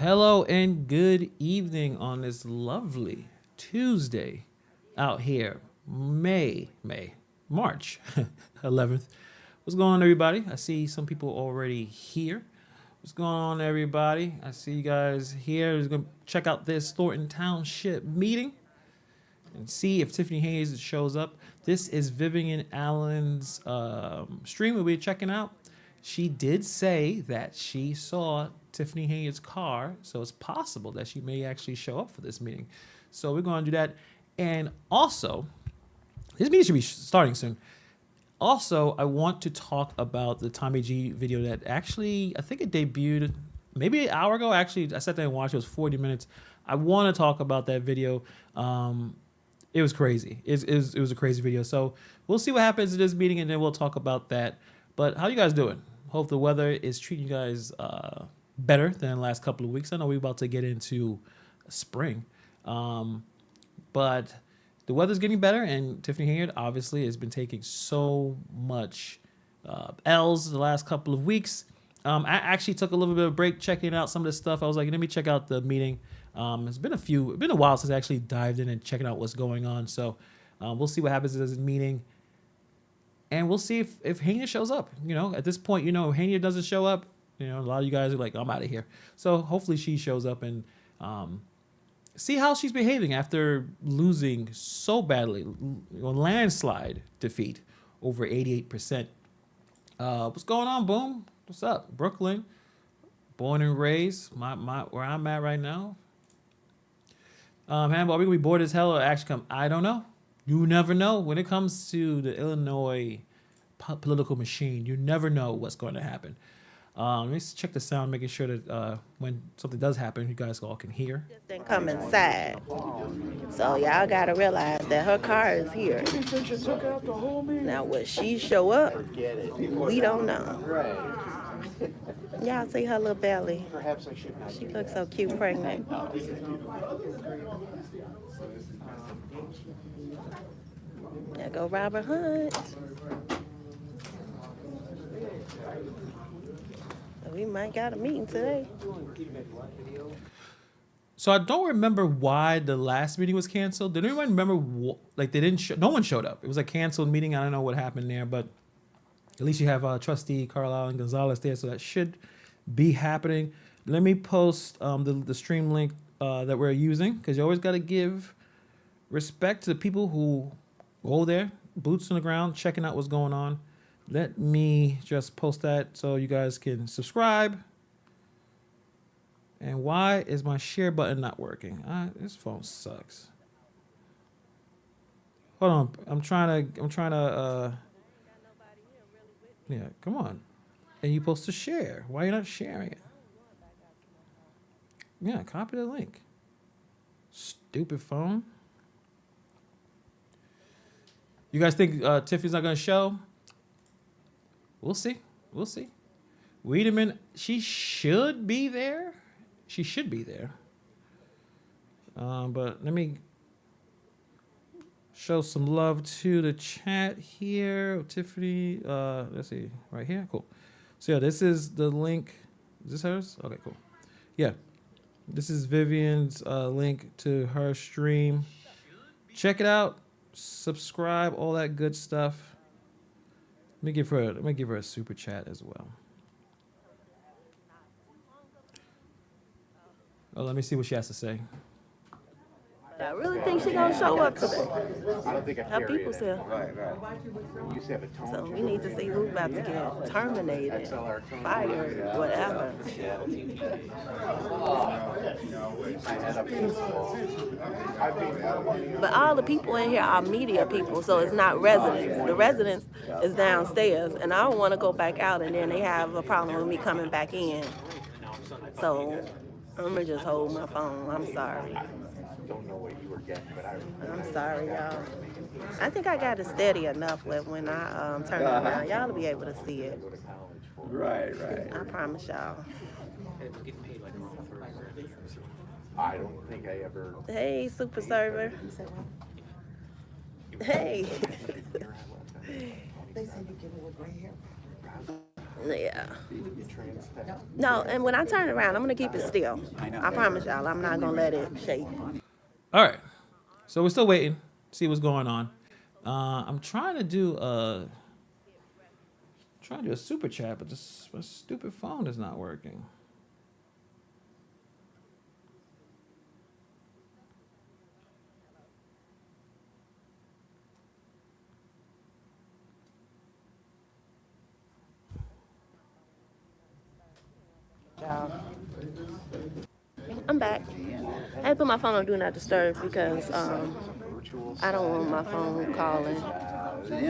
Hello and good evening on this lovely Tuesday out here, March 11th. What's going on, everybody? I see some people already here. What's going on, everybody? I see you guys here. We're going to check out this Thornton Township meeting and see if Tiffany Hayes shows up. This is Vivian Allen's stream we'll be checking out. She did say that she saw Tiffany Hayes' car, so it's possible that she may actually show up for this meeting. So we're going to do that. And also, this meeting should be starting soon. Also, I want to talk about the Tommy G video that actually, I think it debuted maybe an hour ago. Actually, I sat there and watched it. It was 40 minutes. I want to talk about that video. It was crazy. It was a crazy video. So we'll see what happens in this meeting, and then we'll talk about that. But how you guys doing? Hope the weather is treating you guys better than the last couple of weeks. I know we're about to get into spring, but the weather's getting better, and Tiffany Henyard obviously has been taking so much L's the last couple of weeks. I actually took a little bit of a break checking out some of this stuff. I was like, let me check out the meeting. It's been a while since I actually dived in and checking out what's going on. So we'll see what happens in this meeting. And we'll see if Henyard shows up. You know, at this point, if Henyard doesn't show up, a lot of you guys are like, I'm out of here. So hopefully she shows up and see how she's behaving after losing so badly. A landslide defeat, over 88%. What's going on, Boom? What's up? Brooklyn, born and raised, where I'm at right now. Handball, are we going to be bored as hell or actually come? I don't know. You never know. When it comes to the Illinois political machine, you never know what's going to happen. Let me check the sound, making sure that when something does happen, you guys all can hear. Just didn't come inside. So y'all got to realize that her car is here. Now, will she show up? We don't know. Y'all see her little belly. She looks so cute pregnant. There go Robert Hunt. We might got a meeting today. So I don't remember why the last meeting was canceled. Did anyone remember? They didn't. No one showed up. It was a canceled meeting. I don't know what happened there, but at least you have Trustee Carlisle and Gonzalez there, so that should be happening. Let me post the stream link that we're using, because you always got to give respect to the people who go there, boots on the ground, checking out what's going on. Let me just post that so you guys can subscribe. And why is my share button not working? This phone sucks. Hold on, I'm trying to. Yeah, come on. And you're supposed to share. Why are you not sharing it? Yeah, copy the link. Stupid phone. You guys think Tiffany's not going to show? We'll see. We'll see. Wait a minute. She should be there. She should be there. But let me show some love to the chat here. Tiffany, let's see. Right here. Cool. So, yeah, this is the link. Is this hers? Okay, cool. Yeah. This is Vivian's link to her stream. Check it out. Subscribe, all that good stuff. Let me give her a super chat as well. Oh, let me see what she has to say. I really think she's gonna show up today. I don't think I Her people's here. Right. You used to have a tone. So we need to see who's about to get terminated, fired, whatever. But all the people in here are media people, so it's not residents. The residents is downstairs, and I don't want to go back out, and then they have a problem with me coming back in. So I'm gonna just hold my phone. I'm sorry. Don't know what you were getting, but I'm sorry, y'all. I think I got it steady enough that when I turn it around, y'all will be able to see it. Right. I promise y'all. I don't think I ever. Hey, super server. Hey. They said you give me a gray hair. Yeah. No, and when I turn around, I'm gonna keep it still. I promise y'all, I'm not gonna let it shake. All right. So we're still waiting. See what's going on. I'm trying to do a super chat, but this my stupid phone is not working. I'm back. I had to put my phone on Do Not Disturb because I don't want my phone calling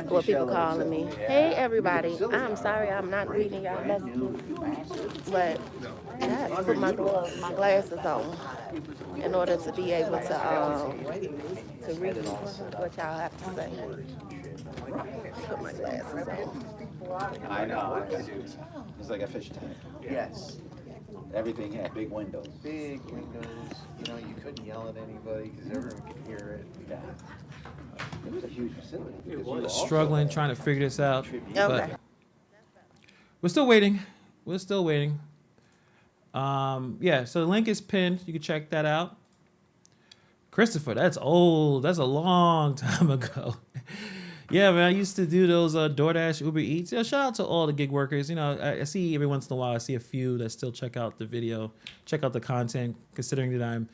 or people calling me. Hey everybody, I'm sorry I'm not reading y'all messages, but I have to put my glasses on in order to be able to read what y'all have to say. Put my glasses on. I know. It's like a fish tank. Yes. Everything had big windows. Big windows, you know, you couldn't yell at anybody because everyone could hear it. Yeah. It was a huge facility. because you Struggling, trying to figure this out. Okay. But we're still waiting. We're still waiting. Yeah, so the link is pinned. You can check that out. Christopher, that's old. That's a long time ago. Yeah, man, I used to do those DoorDash, Uber Eats. Yeah, shout out to all the gig workers. You know, I see every once in a while, I see a few that still check out the video, check out the content, considering that I'm,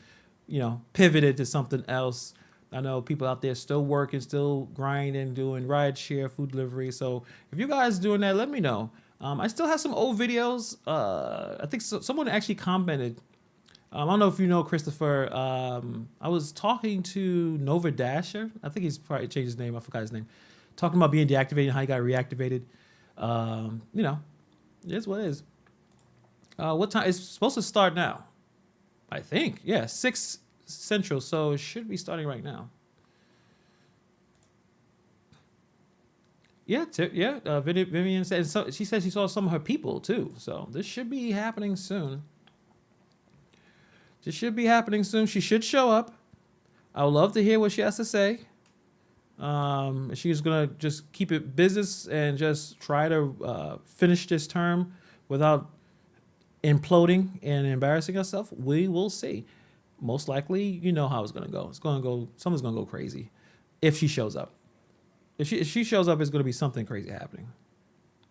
you know, pivoted to something else. I know people out there still working, still grinding, doing ride share, food delivery. So if you guys doing that, let me know. I still have some old videos. I think someone actually commented. I don't know if you know Christopher. I was talking to Nova Dasher. I think he's probably changed his name. I forgot his name. Talking about being deactivated and how he got reactivated. You know, it is what it is. What time? It's supposed to start now. I think. Yeah, 6 Central. So it should be starting right now. Yeah, Vivian said. So she said she saw some of her people too. So this should be happening soon. This should be happening soon. She should show up. I would love to hear what she has to say. She's gonna just keep it business and just try to finish this term without imploding and embarrassing herself. We will see. Most likely, you know how it's gonna go. It's gonna go. Someone's gonna go crazy if she shows up. If she shows up, it's gonna be something crazy happening.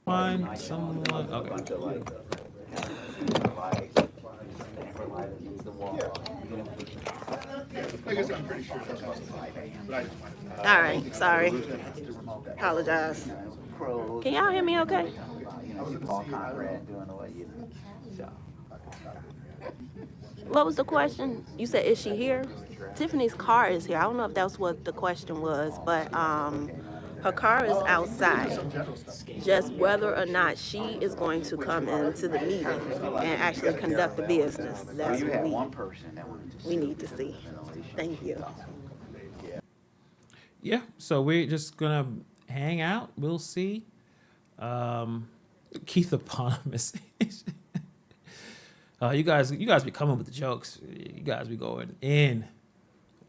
Find someone. Okay. All right, sorry. Apologize. Can y'all hear me okay? What was the question? You said, is she here? Tiffany's car is here. I don't know if that's what the question was, but her car is outside. Just whether or not she is going to come into the meeting and actually conduct the business. That's what we need to see. Thank you. Yeah, so we're just gonna hang out. We'll see. Keith Eponymous. You guys be coming with the jokes. You guys be going in.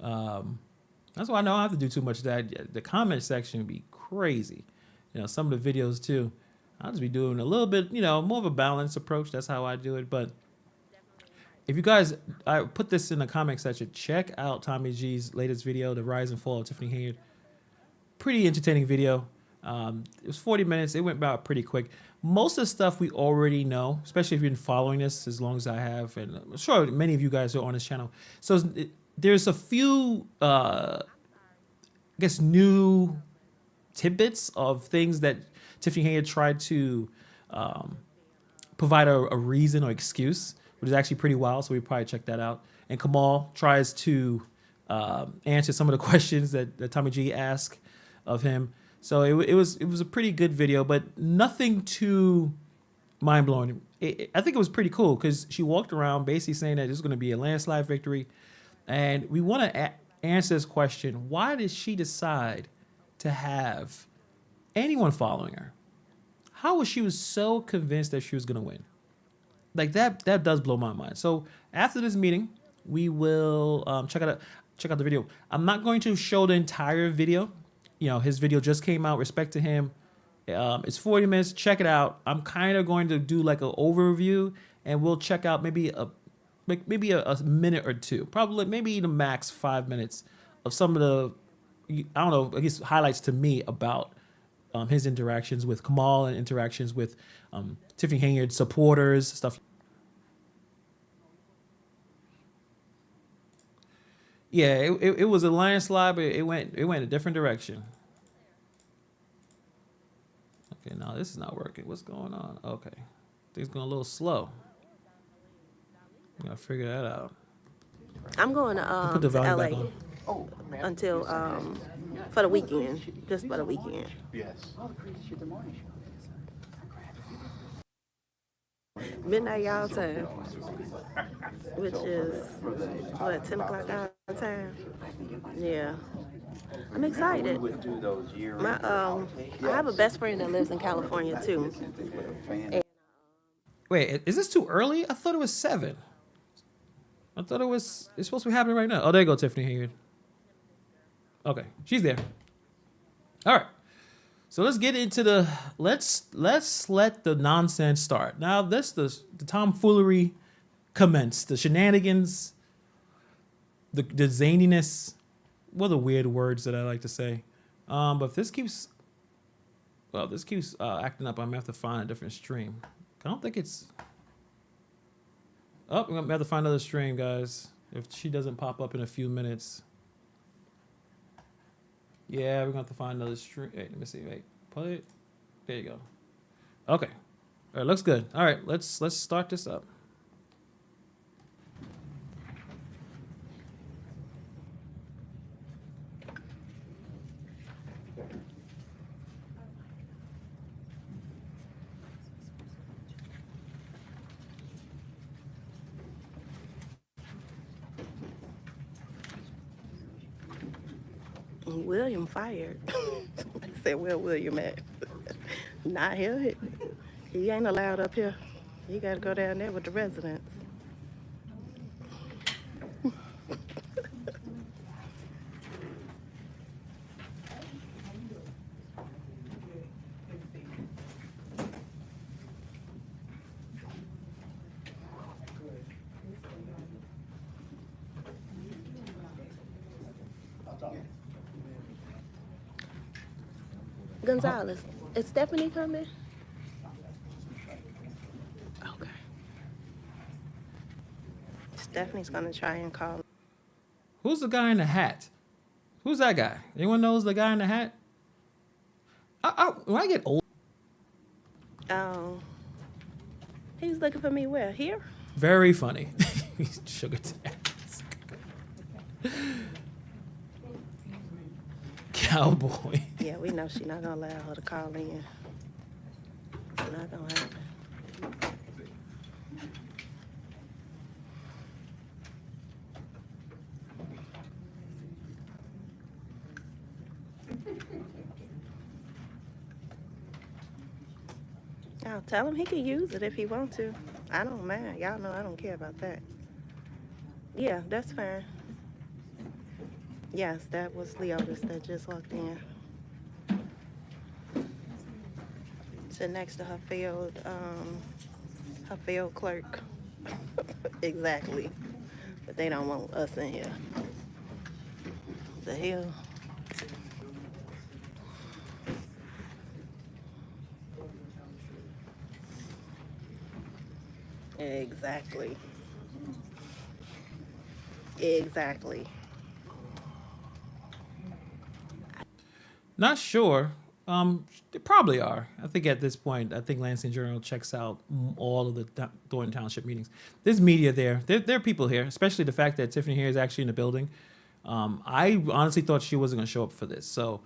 That's why I know I don't have to do too much of that. The comment section be crazy. You know, some of the videos too. I'll just be doing a little bit, you know, more of a balanced approach. That's how I do it. But if you guys, I put this in the comment section. Check out Tommy G's latest video, The Rise and Fall of Tiffany Henyard. Pretty entertaining video. It was 40 minutes. It went by pretty quick. Most of the stuff we already know, especially if you've been following this as long as I have, and I'm sure many of you guys are on this channel. So there's a few, I guess, new tidbits of things that Tiffany Henyard tried to provide a reason or excuse, which is actually pretty wild. So we probably check that out. And Kamal tries to answer some of the questions that Tommy G asked of him. So it was a pretty good video, but nothing too mind blowing. I think it was pretty cool because she walked around basically saying that this is going to be a landslide victory, and we want to answer this question: why did she decide to have anyone following her? How was she so convinced that she was going to win? Like that does blow my mind. So after this meeting, we will check out the video. I'm not going to show the entire video. You know, his video just came out. Respect to him. It's 40 minutes. Check it out. I'm kind of going to do like an overview, and we'll check out maybe a minute or two, probably maybe the max 5 minutes of some of the, I don't know, I guess highlights to me about his interactions with Kamal and interactions with Tiffany Henyard supporters, stuff. Yeah, it was a landslide, but it went a different direction. Okay, now this is not working. What's going on? Okay, things going a little slow. I gotta figure that out. I'm going Put the to volume LA back on. Oh, man. until for the weekend, just for the weekend. Yes. Midnight y'all time, which is what 10 o'clock our time. Yeah, I'm excited. Would do those year. My I have a best friend that lives in California too. Wait, is this too early? I thought it was 7. I thought it's supposed to be happening right now. Oh, there you go, Tiffany Henyard. Okay, she's there. All right. So let's get into let's let the nonsense start. Now the tomfoolery commence, the shenanigans, the zaniness. What are the weird words that I like to say? But if this keeps acting up, I'm gonna have to find a different stream. I don't think it's. Oh, we're gonna have to find another stream, guys. If she doesn't pop up in a few minutes. Yeah, we're gonna have to find another stream. Wait, let me see. Wait, play it. There you go. Okay. All right, looks good. All right, let's start this up. William fired. I said, "Where William at?" Not here. He ain't allowed up here. He got to go down there with the residents. Gonzalez, is Stephanie coming? Okay. Stephanie's gonna try and call. Who's the guy in the hat? Who's that guy? Anyone knows the guy in the hat? When I get old. Oh, he's looking for me where? Here? Very funny. Sugar tax. Cowboy. Yeah, we know she's not gonna allow her to call in. It's not gonna happen. I'll tell him he can use it if he wants to. I don't mind. Y'all know I don't care about that. Yeah, that's fine. Yes, that was Leotis that just walked in. Sit next to her failed clerk. Exactly. But they don't want us in here. The hell? Exactly. Exactly. Not sure. They probably are. I think at this point, I think Lansing Journal checks out all of the Thornton Township meetings. There's media there. There are people here, especially the fact that Tiffany here is actually in the building. I honestly thought she wasn't going to show up for this. So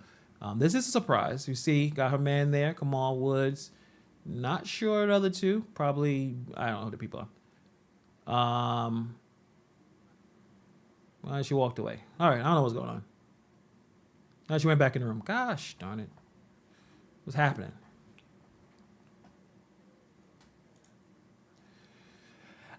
this is a surprise. You see, got her man there, Kamal Woods. Not sure the other two. Probably, I don't know who the people are. Well, she walked away. All right, I don't know what's going on. Now she went back in the room. Gosh darn it. What's happening?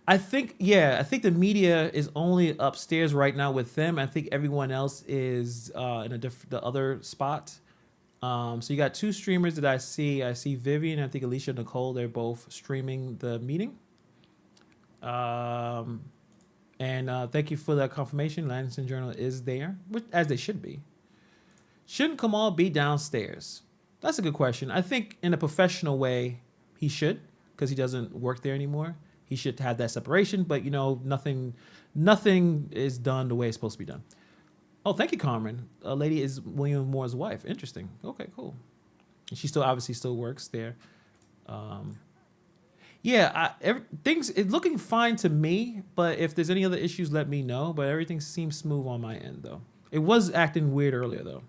I think the media is only upstairs right now with them. I think everyone else is in the other spot. So you got two streamers that I see. I see Vivian, I think Alicia, Nicole. They're both streaming the meeting. And thank you for that confirmation. Lansing Journal is there, which, as they should be. Shouldn't Kamal be downstairs? That's a good question. I think in a professional way, he should, because he doesn't work there anymore. He should have that separation, but nothing is done the way it's supposed to be done. Oh, thank you, Carmen. A lady is William Moore's wife. Interesting. Okay, cool. And she obviously still works there. Things it's looking fine to me, but if there's any other issues, let me know. But everything seems smooth on my end, though. It was acting weird earlier, though.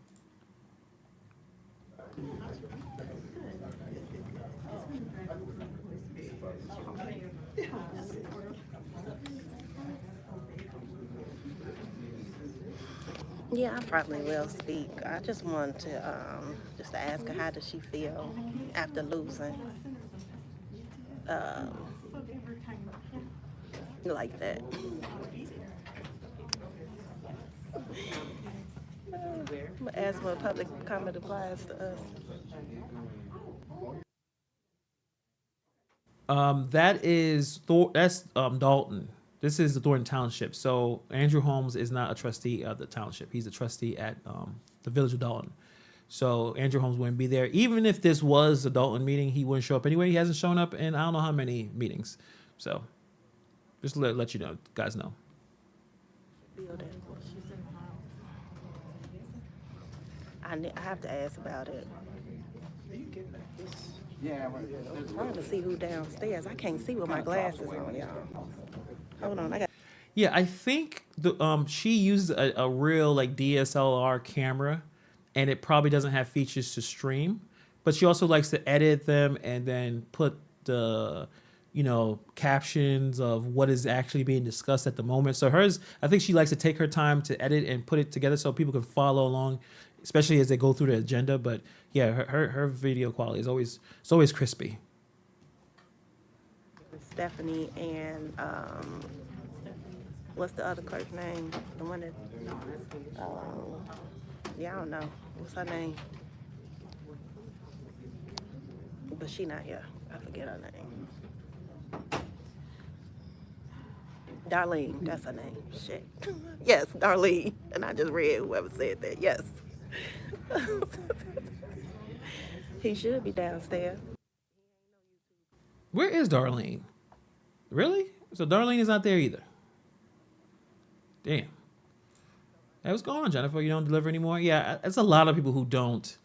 Yeah, I probably will speak. I just wanted to just to ask her, how does she feel after losing like that? As what public comment applies to us. That's Dalton. This is the Thornton Township. So Andrew Holmes is not a trustee of the township. He's a trustee at the village of Dalton. So Andrew Holmes wouldn't be there. Even if this was a Dalton meeting, he wouldn't show up anyway. He hasn't shown up in I don't know how many meetings. So just let you know, guys know. I have to ask about it. Yeah, I'm trying to see who downstairs. I can't see with my glasses on, y'all. Hold on, I got. Yeah, I think she used a real like DSLR camera, and it probably doesn't have features to stream. But she also likes to edit them and then put the captions of what is actually being discussed at the moment. So hers, I think she likes to take her time to edit and put it together so people can follow along, especially as they go through the agenda. But yeah, her video quality is always crispy. Stephanie and what's the other clerk's name? The one that I don't know. What's her name? But she not here. I forget her name. Darlene, that's her name. Shit. Yes, Darlene. And I just read whoever said that. Yes. He should be downstairs. Where is Darlene? Really? So Darlene is not there either. Damn. Hey, what's going on, Jennifer? You don't deliver anymore? Yeah, it's a lot of people who don't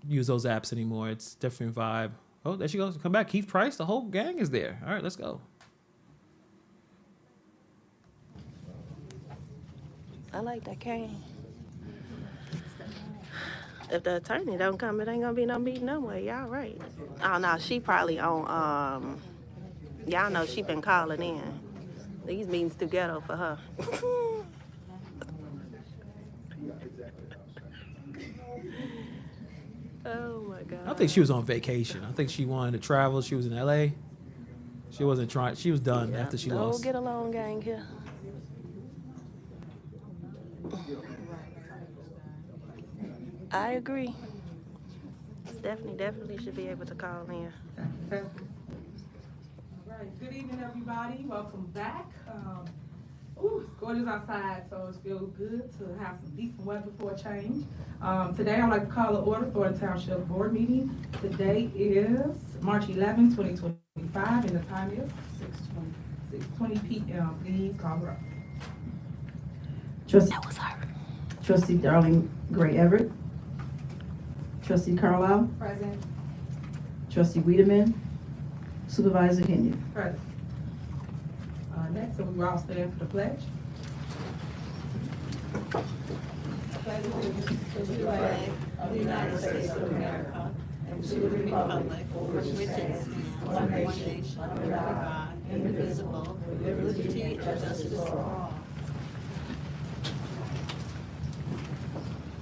use those apps anymore. It's a different vibe. Oh, there she goes. Come back. Keith Price, the whole gang is there. All right, let's go. I like that cane. If the attorney don't come, it ain't gonna be no meeting no way. Y'all right. Oh no, she probably on y'all know she been calling in. These meetings too ghetto for her. Oh my God. I think she was on vacation. I think she wanted to travel. She was in LA. She wasn't trying. She was done after she lost. Don't get along, gang here. I agree. Stephanie definitely should be able to call in. All right, good evening, everybody. Welcome back. It's gorgeous outside, so it feels good to have some decent weather for a change. Today, I'd like to call the order for a Township Board meeting. Today is March 11, 2025, and the time is 6:20 p.m. Please call the roll. That was her. Trustee Darling Gray Everett. Trustee Carlisle. Present. Trustee Wiedemann. Supervisor Henyard. Present. Next, so we will all stand for the pledge. Pledge allegiance to the flag of the United States of America and to the republic for which it stands, one nation, under God, indivisible, with liberty and justice for all.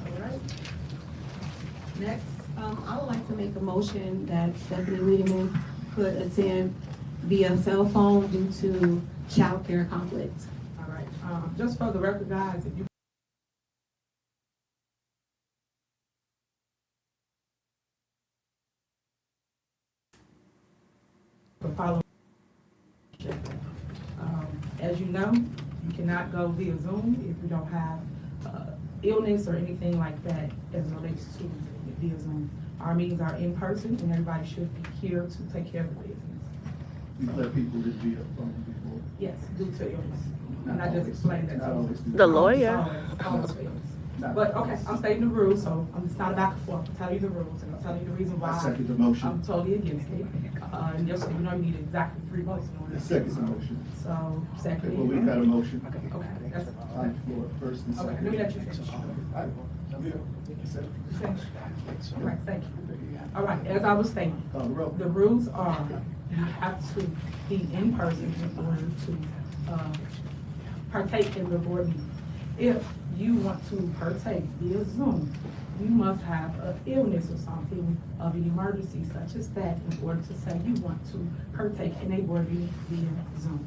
All right. Next, I would like to make a motion that Stephanie Wiedemann could attend via cell phone due to child care conflict. all right. Just for the record, guys, if you As you know, you cannot go via Zoom if you don't have illness or anything like that as it relates to via Zoom. Our meetings are in person and everybody should be here to take care of the business. We've let people live via phone before. Yes, due to illness. And I just explained that to Not you. always do The that. lawyer. Always for illness. Not But, always. okay, I'm stating the rules, so it's not a back and forth. I'm telling you the rules and I'm telling you the reason why. I second the motion. I'm totally against it. And yes, you know you need exactly 3 votes in order. I to second do the so. motion. So, second. Well, we've got a motion Okay, that's, on the floor, first and okay, second. let me let you finish. All right. Finish. All right, thank you. All right, as I was saying, Call the roll. the rules are you have to be in person in order to partake in the board meeting. If you want to partake via Zoom, you must have an illness or something of an emergency such as that in order to say you want to partake in a board meeting via Zoom.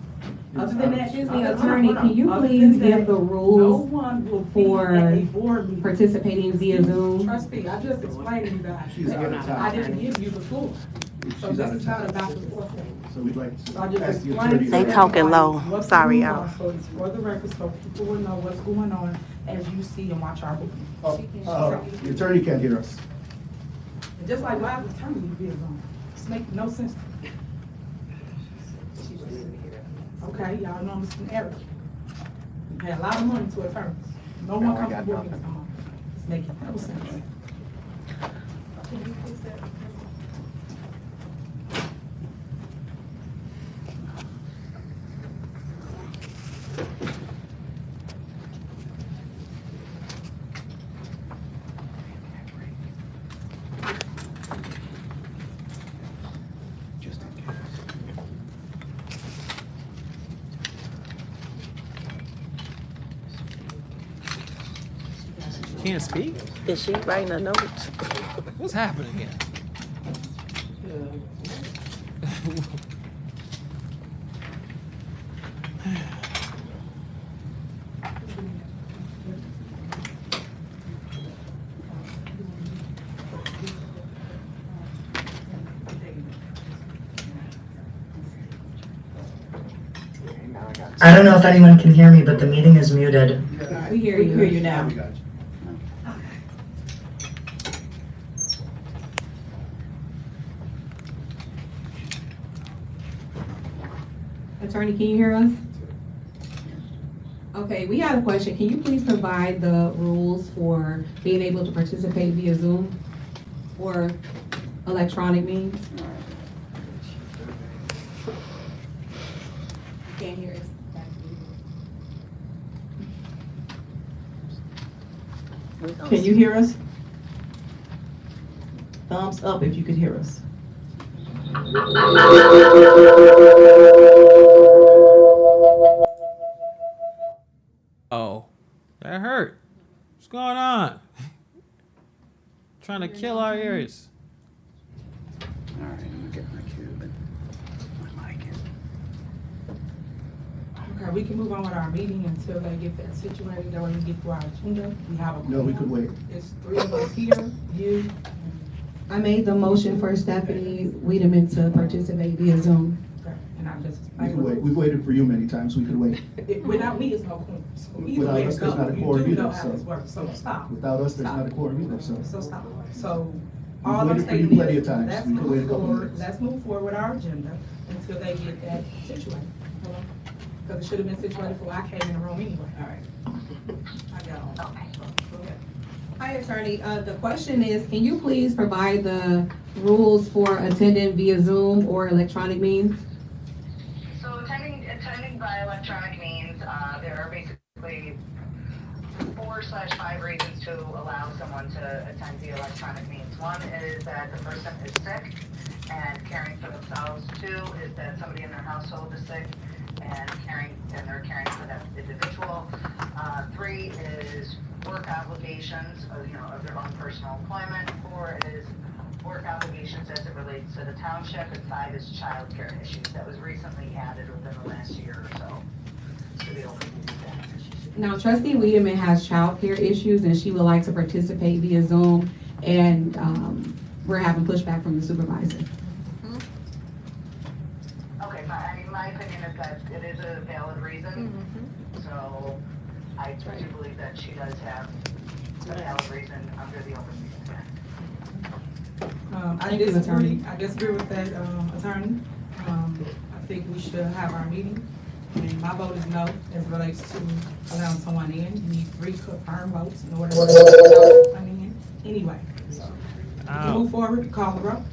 Other than that, Excuse me, attorney, can you other please than that, give the no rules one will be for at a board meeting. participating via Zoom? Trustee, I just explained to you guys. She's that out of time. I didn't give you the floor. So She's this out of is not time. a back and forth thing. So we'd like to So I just ask the explained attorney. to They talking low. everybody what the Sorry, rules y'all. are, so it's for the record, so people will know what's going on as you see and watch our movie. The attorney can't hear us. And just like live attorney videos on, it's making no sense to me. Okay, y'all know Mr. Eric. We pay a lot of money to attorneys. No one comes to board meetings no more. It's making no sense. Can't speak? Is she writing a note? What's happening here? I don't know if anyone can hear me, but the meeting is muted. We hear you. We got you. Attorney, can you hear us? Okay, we have a question. Can you please provide the rules for being able to participate via Zoom or electronic means? You can't hear us. Can you hear us? Thumbs up if you could hear us. Oh, that hurt. What's going on? Trying to kill our ears. All right, I'm gonna get my cube and my mic in. Okay, we can move on with our meeting until they get that situated, that way we get through our agenda. We have a. No, we could wait. It's 3 of us here, you, I made the motion for Stephanie Wiedemann to participate via Zoom. okay, and I just. We could wait. We've waited for you many times. We could wait. Without me, it's no quorum. So either Without way us, it there's goes, not a you quorum do know either, how so- this works, so stop. Without us, there's not a quorum either, so. So stop. So We've all I'm waited for you stating plenty is, of times. let's We could wait a move couple forward, minutes. let's move forward with our agenda until they get that situated. Because it should have been situated before I came in the room anyway. All right. I got all. Okay. Go ahead. Hi, attorney. The question is, can you please provide the rules for attending via Zoom or electronic means? So attending by electronic means, there are basically 4/5 reasons to allow someone to attend via electronic means. One is that the person is sick and caring for themselves. 2 is that somebody in their household is sick and they're caring for that individual. 3 is work obligations of their own personal employment. 4 is work obligations as it relates to the township, and 5 is childcare issues. That was recently added within the last year or so to be able to do that. Now, trustee Wiedemann has childcare issues and she would like to participate via Zoom, and we're having pushback from the supervisor. Okay, fine. I mean, my opinion is that it is a valid reason. So I do believe that she does have a valid reason under the Open Meetings Act. I disagree with that, attorney. I think we should have our meeting. And my vote is no, as relates to allowing someone in. You need 3 confirmed votes in order to allow someone in. Anyway, so we can move forward, call the roll.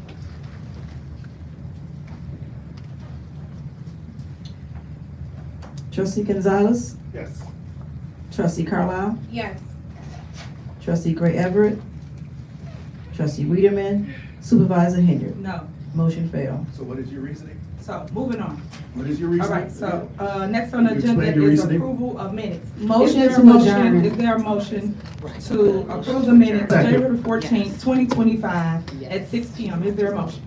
Trustee Gonzalez, Yes. trustee Carlisle, Yes. trustee Gray Everett, trustee Wiedemann, supervisor Henyard. No. Motion failed. So what is your reasoning? So, moving on. What is your All reasoning? right, so, next on the Can you explain agenda your is reasoning? approval of minutes. Motion Is there a to motion- adjourn. Is there a motion to approve the minutes, Second. January 14th, 2025 at 6 PM? Is there a motion?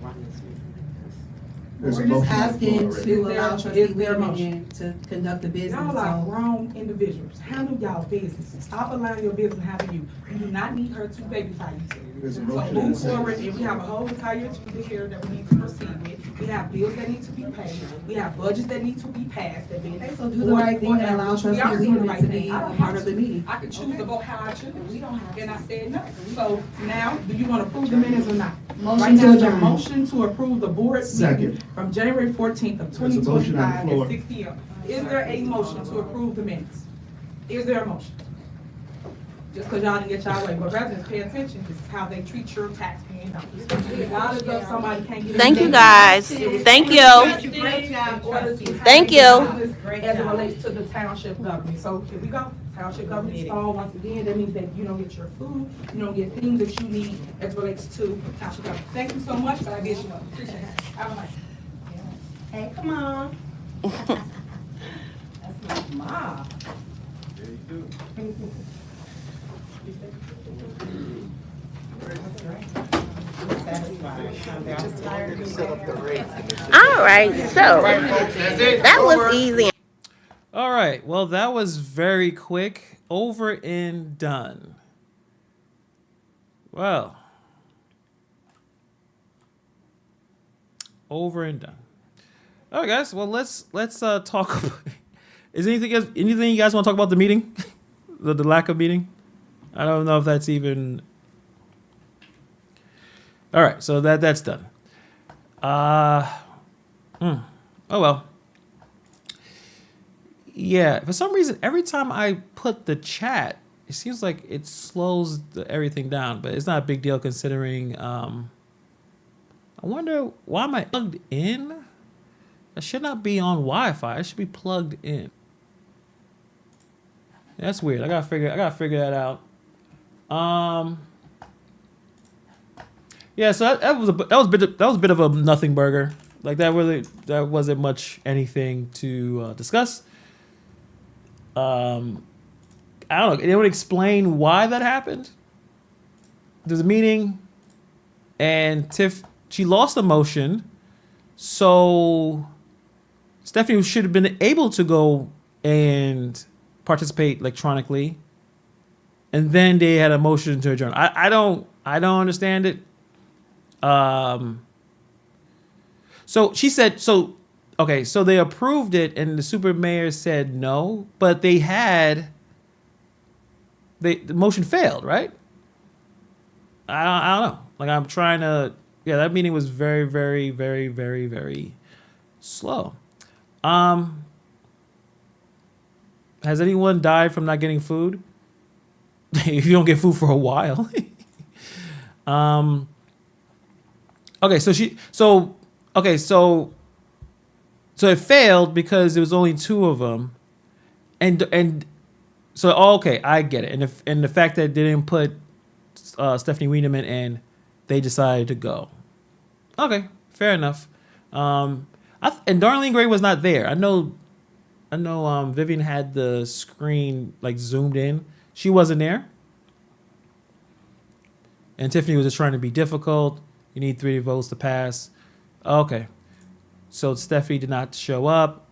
There's a We're just motion on the floor asking already. to allow Is trustee there a motion? Wiedemann to conduct the business, Y'all are so. grown individuals. Handle y'all business. Stop allowing your business to happen to you. You do not need her to babysat you. There's a So motion and move a second. forward, and we have a whole entire agenda here that we need to proceed with. We have bills that need to be paid. We have budgets that need to be passed, that been. Okay, so do the right thing and allow trustee We are doing the Wiedemann right to thing. be I a don't part have of the to. meeting. I can choose to vote how I choose, and I said no. So now, do you want to approve the minutes or not? Motion Right to now, there's a adjourn. motion to approve the board meeting Second. from January 14th of There's a motion on the 2025 floor. at 6 PM. Is there a motion to approve the minutes? Is there a motion? Just because y'all didn't get y'all way, but residents pay attention, this is how they treat your taxpaying dollars. Regardless of somebody can't get. Thank you, guys. Thank you. Thank you. As it relates to the township government. So here we go. Township government stall once again. That means that you don't get your food, you don't get things that you need as it relates to township government. Thank you so much, but I guess you know. Appreciate it. Have a nice day. Hey, come on. That's my mom. All right, so that was easy. All right. Well, that was very quick. Over and done. Well, over and done. All right, guys. Well, let's talk. Is anything you guys want to talk about the meeting, the lack of meeting? I don't know if that's even. All right, so that's done. Oh well. Yeah, for some reason, every time I put the chat, it seems like it slows everything down, but it's not a big deal considering. I wonder why am I plugged in? I should not be on Wi-Fi. I should be plugged in. That's weird. I gotta figure that out. Yeah, so that was a bit of a nothing burger. Like that wasn't much anything to discuss. I don't know. They would explain why that happened. There's a meeting, and she lost the motion, so Stephanie should have been able to go and participate electronically, and then they had a motion to adjourn. I don't understand it. So she said so. Okay, so they approved it, and the super mayor said no, but the motion failed, right? I don't know. Like I'm trying to. Yeah, that meeting was very, very, very, very, very slow. Has anyone died from not getting food? If you don't get food for a while. Okay, so it failed because there was only 2 of them, and so okay, I get it, and the fact that they didn't put Stephanie Wiedemann in, they decided to go. Okay, fair enough. And Darlene Gray was not there. I know. Vivian had the screen like zoomed in. She wasn't there, and Tiffany was just trying to be difficult. You need 3 votes to pass. Okay. So Stephanie did not show up.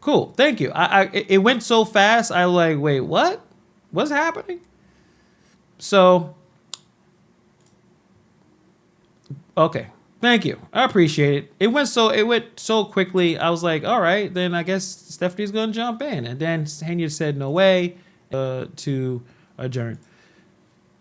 Cool. Thank you. It went so fast. I was like, wait, what? What's happening? So, okay. Thank you. I appreciate it. It went so quickly. I was like, all right, then I guess Stephanie's gonna jump in. And then Henyard said no way to adjourn.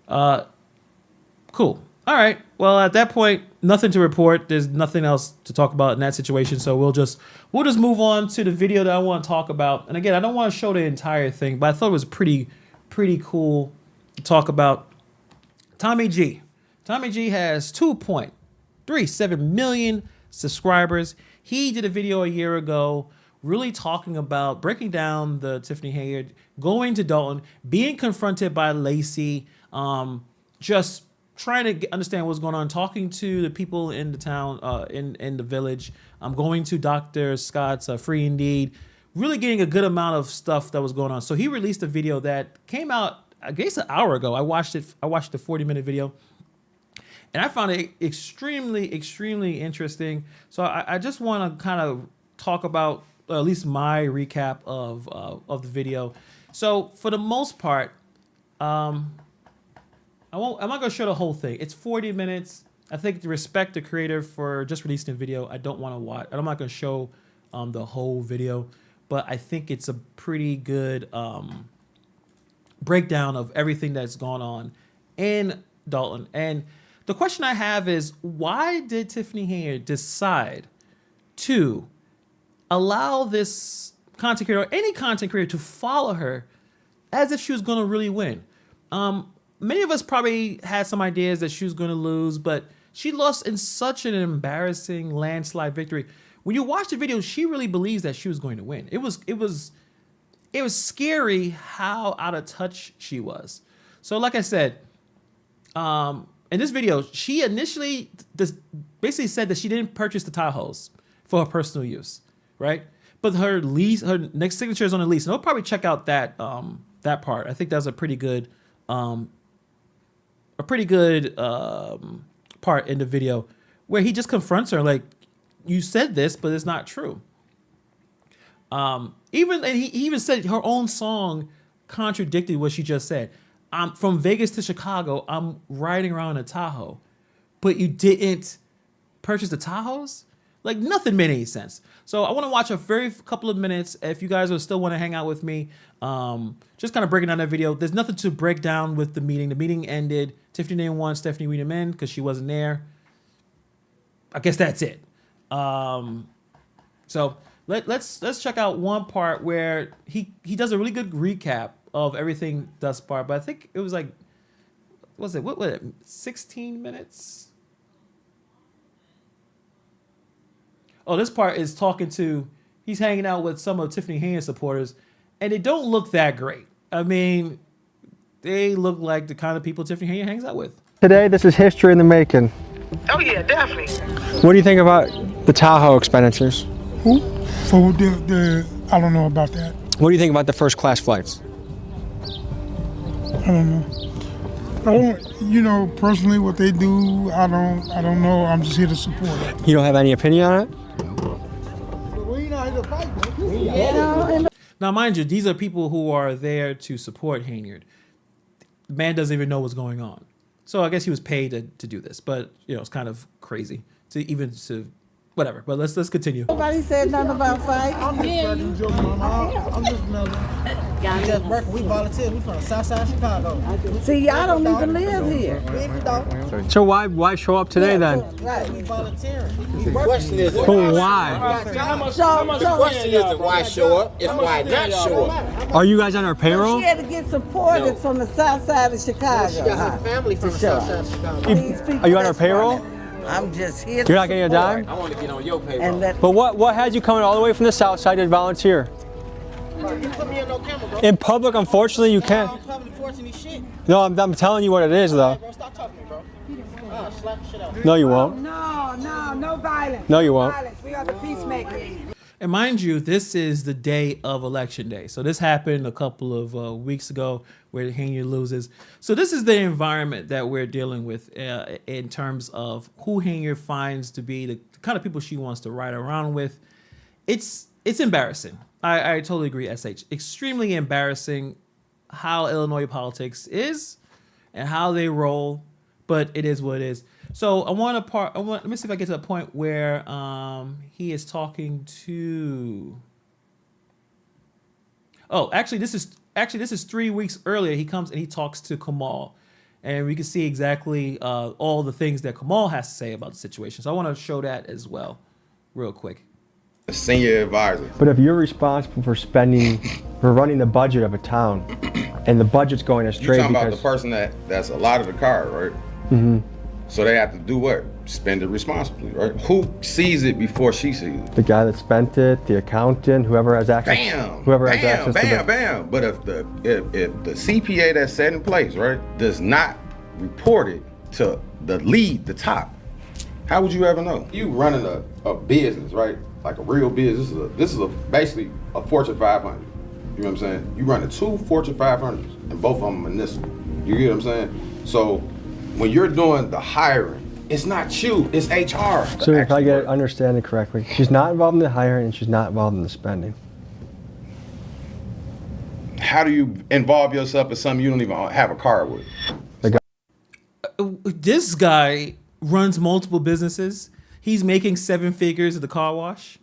Cool. All right. Well, at that point, nothing to report. There's nothing else to talk about in that situation. So we'll just move on to the video that I want to talk about. And again, I don't want to show the entire thing, but I thought it was pretty cool to talk about. Tommy G. Tommy G has 2.37 million subscribers. He did a video a year ago really talking about breaking down the Tiffany Henyard, going to Dalton, being confronted by Lacey, just trying to understand what's going on, talking to the people in the town, in the village. I'm going to Dr. Scott's Free Indeed, really getting a good amount of stuff that was going on. So he released a video that came out, I guess, an hour ago. I watched the 40-minute video, and I found it extremely interesting. So I just want to kind of talk about at least my recap of the video. So for the most part, I'm not going to show the whole thing. It's 40 minutes. I think to respect the creator for just releasing a video, I don't want to watch. I'm not going to show the whole video, but I think it's a pretty good breakdown of everything that's gone on in Dalton. And the question I have is, why did Tiffany Henyard decide to allow this content creator or any content creator to follow her as if she was going to really win? Many of us probably had some ideas that she was going to lose, but she lost in such an embarrassing landslide victory. When you watch the video, she really believes that she was going to win. It was scary how out of touch she was. So like I said, in this video, she initially basically said that she didn't purchase the Tahoes for her personal use, right? But her next signature is on the lease, and we'll probably check out that part. I think that's a pretty good part in the video where he just confronts her like, you said this, but it's not true. He even said her own song contradicted what she just said. I'm from Vegas to Chicago. I'm riding around a Tahoe, but you didn't purchase the Tahoes? Like, nothing made any sense. So I want to watch a very couple of minutes. If you guys still want to hang out with me, just kind of breaking down that video. There's nothing to break down with the meeting. The meeting ended. Tiffany didn't want Stephanie Weedham in because she wasn't there. I guess that's it. So let's check out one part where he does a really good recap of everything thus far. But I think it was like, what was it, 16 minutes? Oh, this part is he's hanging out with some of Tiffany Henyard supporters, and they don't look that great. I mean, they look like the kind of people Tiffany Henyard hangs out with. Today, this is history in the making. Oh yeah, definitely. What do you think about the Tahoe expenditures? Who? For I don't know about that. What do you think about the first class flights? I don't know. Personally what they do, I don't know. I'm just here to support it. You don't have any opinion on it? Now, mind you, these are people who are there to support Henyard. The man doesn't even know what's going on. So I guess he was paid to do this, but it's kind of crazy to whatever. But let's continue. Nobody said nothing about fight. I'm just working. We volunteer. We from the south side of Chicago. See, y'all don't even live here. So why show up today then? Right. We volunteering. The question is, But why? the question isn't why show up, it's why not show up. Are you guys on our payroll? She had to get supported from the south side of Chicago. She got her family from the south side of Chicago. Are you on our payroll? I'm just here. You're not getting a dime? I want to get on your payroll. And that, But what has you coming all the way from the south side to volunteer? You put me in no camera, bro. In public, unfortunately, you can't. Public forcing these shit. No, I'm telling you what it is, though. Bro, stop talking to me, bro. Slap the shit out. No, you won't. no violence. No, you won't. We are the peacemakers. And mind you, this is the day of election day. So this happened a couple of weeks ago where Henyard loses. So this is the environment that we're dealing with in terms of who Henyard finds to be the kind of people she wants to ride around with. It's embarrassing. I totally agree, SH. Extremely embarrassing how Illinois politics is and how they roll, but it is what it is. So let me see if I get to the point where he is talking to. Oh, actually, this is 3 weeks earlier. He comes and he talks to Kamal, and we can see exactly all the things that Kamal has to say about the situation. So I want to show that as well, real quick. A senior advisor. But if you're responsible for running the budget of a town, and the budget's going astray You're talking because about the person that's allotted the car, right? Mhm. So they have to do what? Spend it responsibly, right? Who sees it before she sees it? the guy that spent it, the accountant, whoever has access, Bam! whoever has Bam! access Bam! to Bam! But if the CPA that's set in place, right, does not report it to the lead, the top, how would you ever know? You running a business, right? Like a real business. This is basically a Fortune 500. You know what I'm saying? You running 2 Fortune 500s, and both of them are municipal. You get what I'm saying? So when you're doing the hiring, it's not you, it's HR. So if I understand it correctly, she's not involved in the hiring and she's not involved in the spending. How do you involve yourself in something you don't even have a car with? This guy runs multiple businesses. He's making 7 figures at the car wash.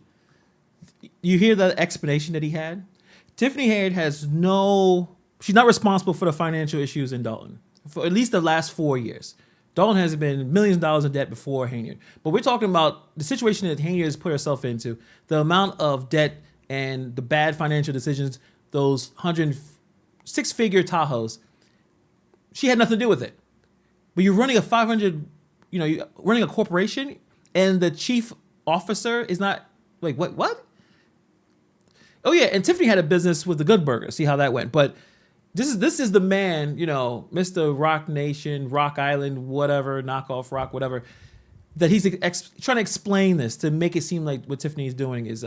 You hear the explanation that he had? Tiffany Henyard she's not responsible for the financial issues in Dalton for at least the last 4 years. Dalton has been millions of dollars in debt before Henyard. But we're talking about the situation that Henyard has put herself into, the amount of debt and the bad financial decisions, those 106-figure Tahoes. She had nothing to do with it. But you're running you're running a corporation, and the chief officer is not, like, what? Oh yeah, and Tiffany had a business with the Good Burger. See how that went. But this is the man, Mr. Rock Nation, Rock Island, whatever, knockoff rock, whatever, that he's trying to explain this to make it seem like what Tiffany is doing is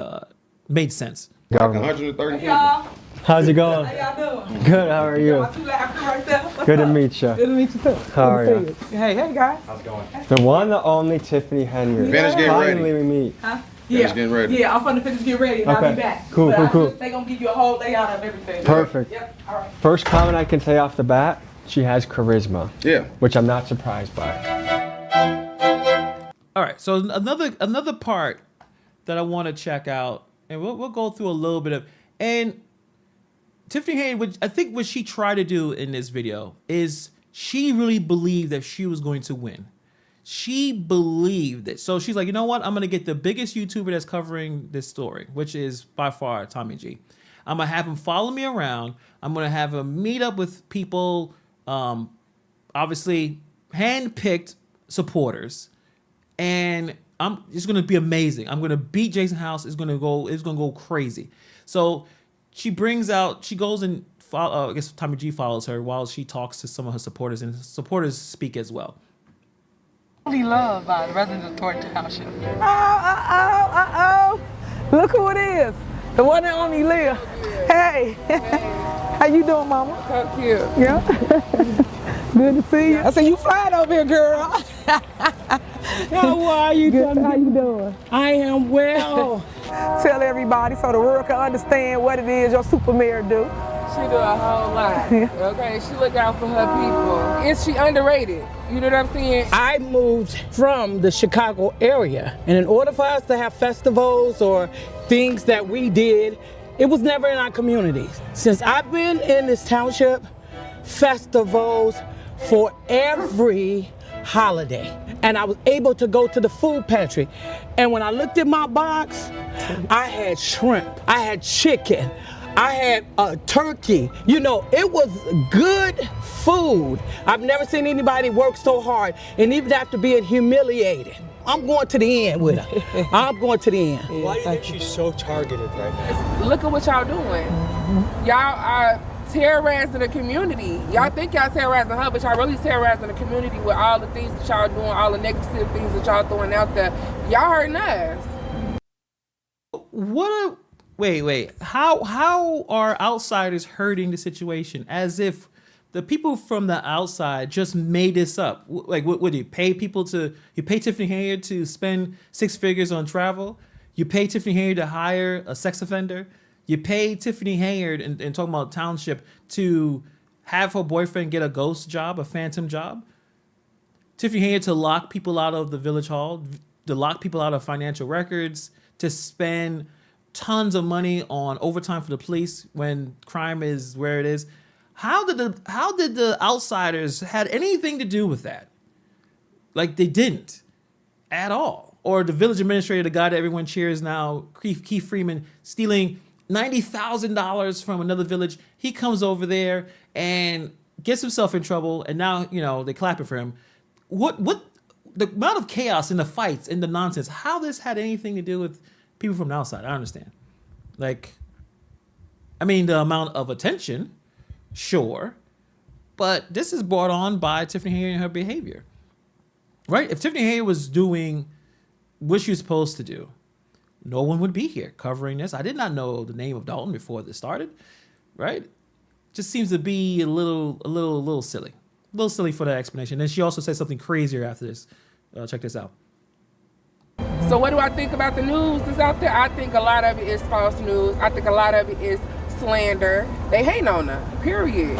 made sense. Like 130 Hey, y'all. How's it going? How y'all doing? Good, how are you? Y'all too laughing right there. What's Good to up? meet you. Good to meet you too. How are Good to you? see you? Hey guys. How's it going? The one, the only Tiffany Henyard. Finish getting ready. Finally we meet. Huh? Finish getting ready. Yeah, I'm finna finish get ready and I'll Okay. be back. Cool, But cool. They gonna give you a whole layout of everything. Perfect. Yep. All right. First comment I can say off the bat, she has charisma. Yeah. Which I'm not surprised by. All right, so another part that I want to check out, and we'll go through a little bit of, and Tiffany Henyard, I think what she tried to do in this video is she really believed that she was going to win. She believed it. So she's like, you know what? I'm going to get the biggest YouTuber that's covering this story, which is by far Tommy G. I'm going to have him follow me around. I'm going to have him meet up with people, obviously hand-picked supporters. And it's going to be amazing. I'm going to beat Jason House. It's going to go crazy. So she goes and I guess Tommy G follows her while she talks to some of her supporters, and supporters speak as well. Really loved by the residents of Thornton Township. Look who it is. The one and only Leah. Hey. How you doing, mama? So cute. Yeah. Good to see you. I said, you flying over here, girl. How are you? Good. How you doing? I am well. Tell everybody so the world can understand what it is your super mayor do. She do a whole lot. Okay, she look out for her people. Is she underrated? You know what I'm saying? I moved from the Chicago area, and in order for us to have festivals or things that we did, it was never in our communities. Since I've been in this township, festivals for every holiday. And I was able to go to the food pantry. And when I looked at my box, I had shrimp, I had chicken, I had a turkey. You know, it was good food. I've never seen anybody work so hard, and even after being humiliated. I'm going to the end with her. I'm going to the end. Why do you think she's so targeted right now? Look at what y'all doing. Y'all are terrorizing the community. Y'all think y'all terrorizing her, but y'all really terrorizing the community with all the things that y'all doing, all the negative things that y'all throwing out there. Y'all hurting us. Wait. How are outsiders hurting the situation? As if the people from the outside just made this up. Like, what do you pay people you pay Tiffany Henyard to spend 6 figures on travel? You pay Tiffany Henyard to hire a sex offender? You pay Tiffany Henyard, and talking about Township, to have her boyfriend get a ghost job, a phantom job? Tiffany Henyard to lock people out of the village hall, to lock people out of financial records, to spend tons of money on overtime for the police when crime is where it is. How did the outsiders had anything to do with that? Like, they didn't at all. Or the village administrator, the guy that everyone cheers now, Keith Freeman, stealing $90,000 from another village. He comes over there and gets himself in trouble, and now, you know, they clapping for him. What the amount of chaos in the fights and the nonsense, how this had anything to do with people from the outside, I understand. Like, I mean, the amount of attention, sure, but this is brought on by Tiffany Henyard and her behavior, right? If Tiffany Henyard was doing what she was supposed to do, no one would be here covering this. I did not know the name of Dalton before this started, right? Just seems to be a little silly. A little silly for that explanation. And she also said something crazier after this. Check this out. So what do I think about the news that's out there? I think a lot of it is false news. I think a lot of it is slander. They hate on her, period.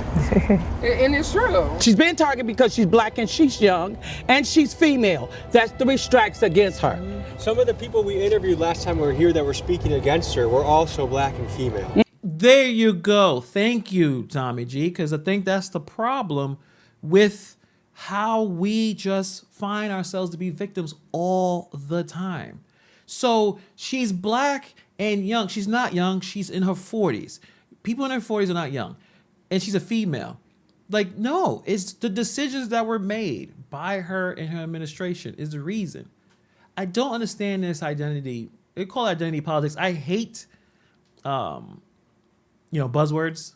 And it's true. She's been targeted because she's black and she's young and she's female. That's 3 strikes against her. Some of the people we interviewed last time we were here that were speaking against her were also black and female. There you go. Thank you, Tommy G, because I think that's the problem with how we just find ourselves to be victims all the time. So she's black and young. She's not young. She's in her 40s. People in their 40s are not young. And she's a female. Like, no, it's the decisions that were made by her and her administration is the reason. I don't understand this identity. They call it identity politics. I hate, buzzwords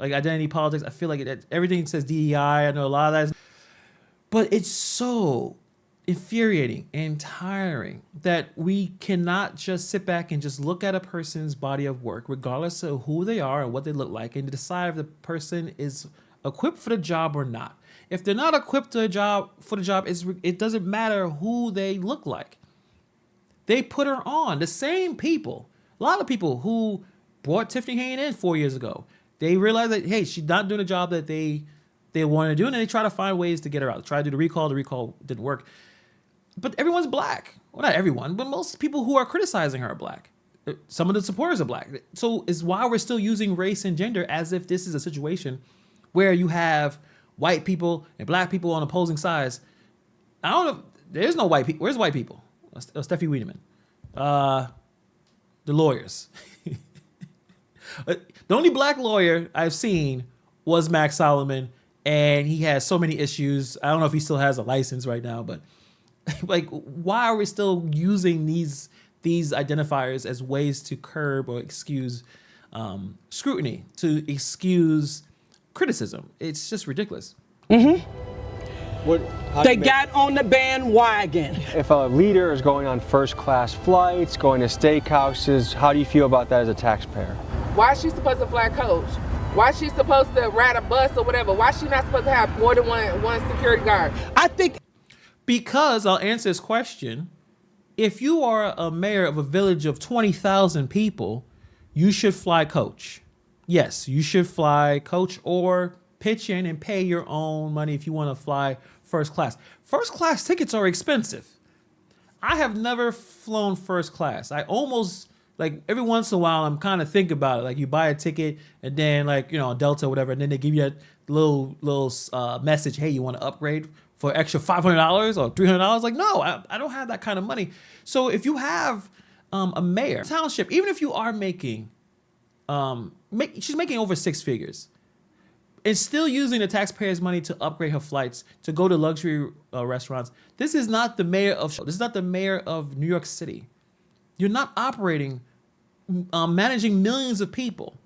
like identity politics. I feel like everything says DEI. I know a lot of that, but it's so infuriating and tiring that we cannot just sit back and just look at a person's body of work, regardless of who they are and what they look like, and decide if the person is equipped for the job or not. If they're not equipped for the job, it doesn't matter who they look like. They put her on. The same people, a lot of people who brought Tiffany Henyard in 4 years ago, they realized that, hey, she's not doing the job that they wanted to do, and they try to find ways to get her out. They tried to do the recall didn't work. But everyone's black. Well, not everyone, but most people who are criticizing her are black. Some of the supporters are black. So it's why we're still using race and gender as if this is a situation where you have white people and black people on opposing sides. I don't know. There's no white people. Where's white people? Steffi Wiedemann. The lawyers. The only black lawyer I've seen was Max Solomon, and he has so many issues. I don't know if he still has a license right now, but like, why are we still using these identifiers as ways to curb or excuse scrutiny, to excuse criticism? It's just ridiculous. Mm-hmm. They got on the bandwagon. If a leader is going on first-class flights, going to steakhouses, how do you feel about that as a taxpayer? Why is she supposed to fly coach? Why is she supposed to ride a bus or whatever? Why is she not supposed to have more than one security guard? I think because I'll answer this question. If you are a mayor of a village of 20,000 people, you should fly coach. Yes, you should fly coach or pitch in and pay your own money if you want to fly first class. First class tickets are expensive. I have never flown first class. I almost, like, every once in a while, I'm kind of thinking about it. Like, you buy a ticket and then, like, Delta or whatever, and then they give you a little message, hey, you want to upgrade for an extra $500 or $300? Like, no, I don't have that kind of money. So if you have a mayor, township, even if you are making, she's making over 6 figures, and still using the taxpayers' money to upgrade her flights, to go to luxury restaurants. This is not the mayor of New York City. You're not operating, managing millions of people.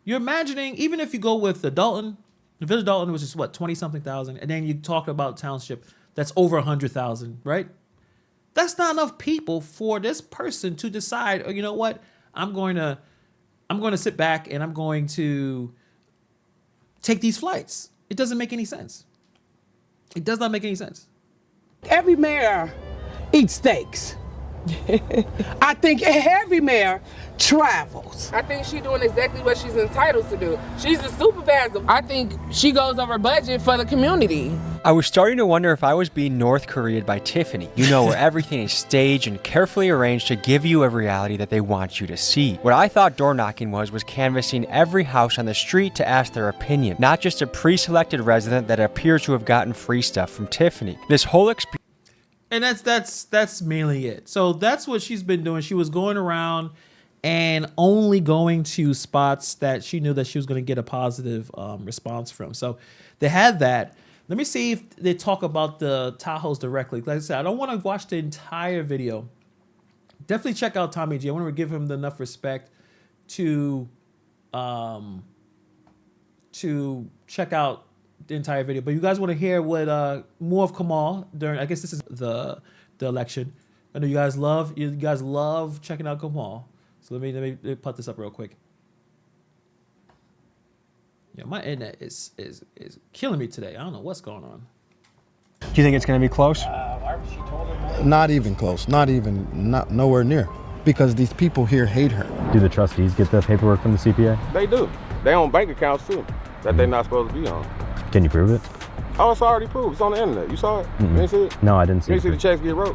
You're imagining, even if you go with the village of Dalton, which is 20-something thousand, and then you talk about township that's over 100,000, right? That's not enough people for this person to decide, oh, you know what? I'm going to sit back and I'm going to take these flights. It doesn't make any sense. It does not make any sense. Every mayor eats steaks. I think every mayor travels. I think she's doing exactly what she's entitled to do. She's the supervisor. I think she goes over budget for the community. I was starting to wonder if I was being North Korea'd by Tiffany. You know, where everything is staged and carefully arranged to give you a reality that they want you to see. What I thought door knocking was canvassing every house on the street to ask their opinion, not just a pre-selected resident that appears to have gotten free stuff from Tiffany. This whole experience. And that's mainly it. So that's what she's been doing. She was going around and only going to spots that she knew that she was going to get a positive response from. So they had that. Let me see if they talk about the Tahoes directly. Like I said, I don't want to watch the entire video. Definitely check out Tommy G. I want to give him enough respect to check out the entire video. But you guys want to hear what more of Kamal during, I guess this is the election. I know you guys love checking out Kamal. So let me put this up real quick. Yeah, my internet is killing me today. I don't know what's going on. Do you think it's going to be close? Not even close. Not nowhere near. Because these people here hate her. Do the trustees get the paperwork from the CPA? They do. They own bank accounts too that they're not supposed to be on. Can you prove it? Oh, it's already proved. It's on the internet. You saw it? You ain't see it? No, I didn't see You it. ain't see the checks get wrote?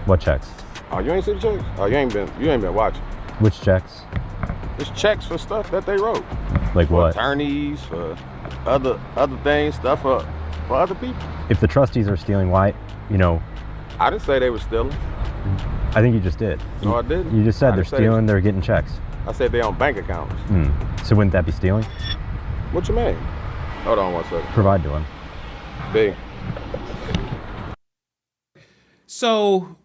What checks? Oh, you ain't see the checks? Oh, you ain't been watching. Which checks? It's checks for stuff that they wrote. Like for what? Attorneys, for other things, stuff for other people. If the trustees are stealing, why, I didn't say they were stealing. I think you just did. No, I didn't. You just said I they're didn't say stealing, they're getting checks. I said they on bank accounts. So wouldn't that be stealing? What you mean? Hold on one second. Provide to him. B. So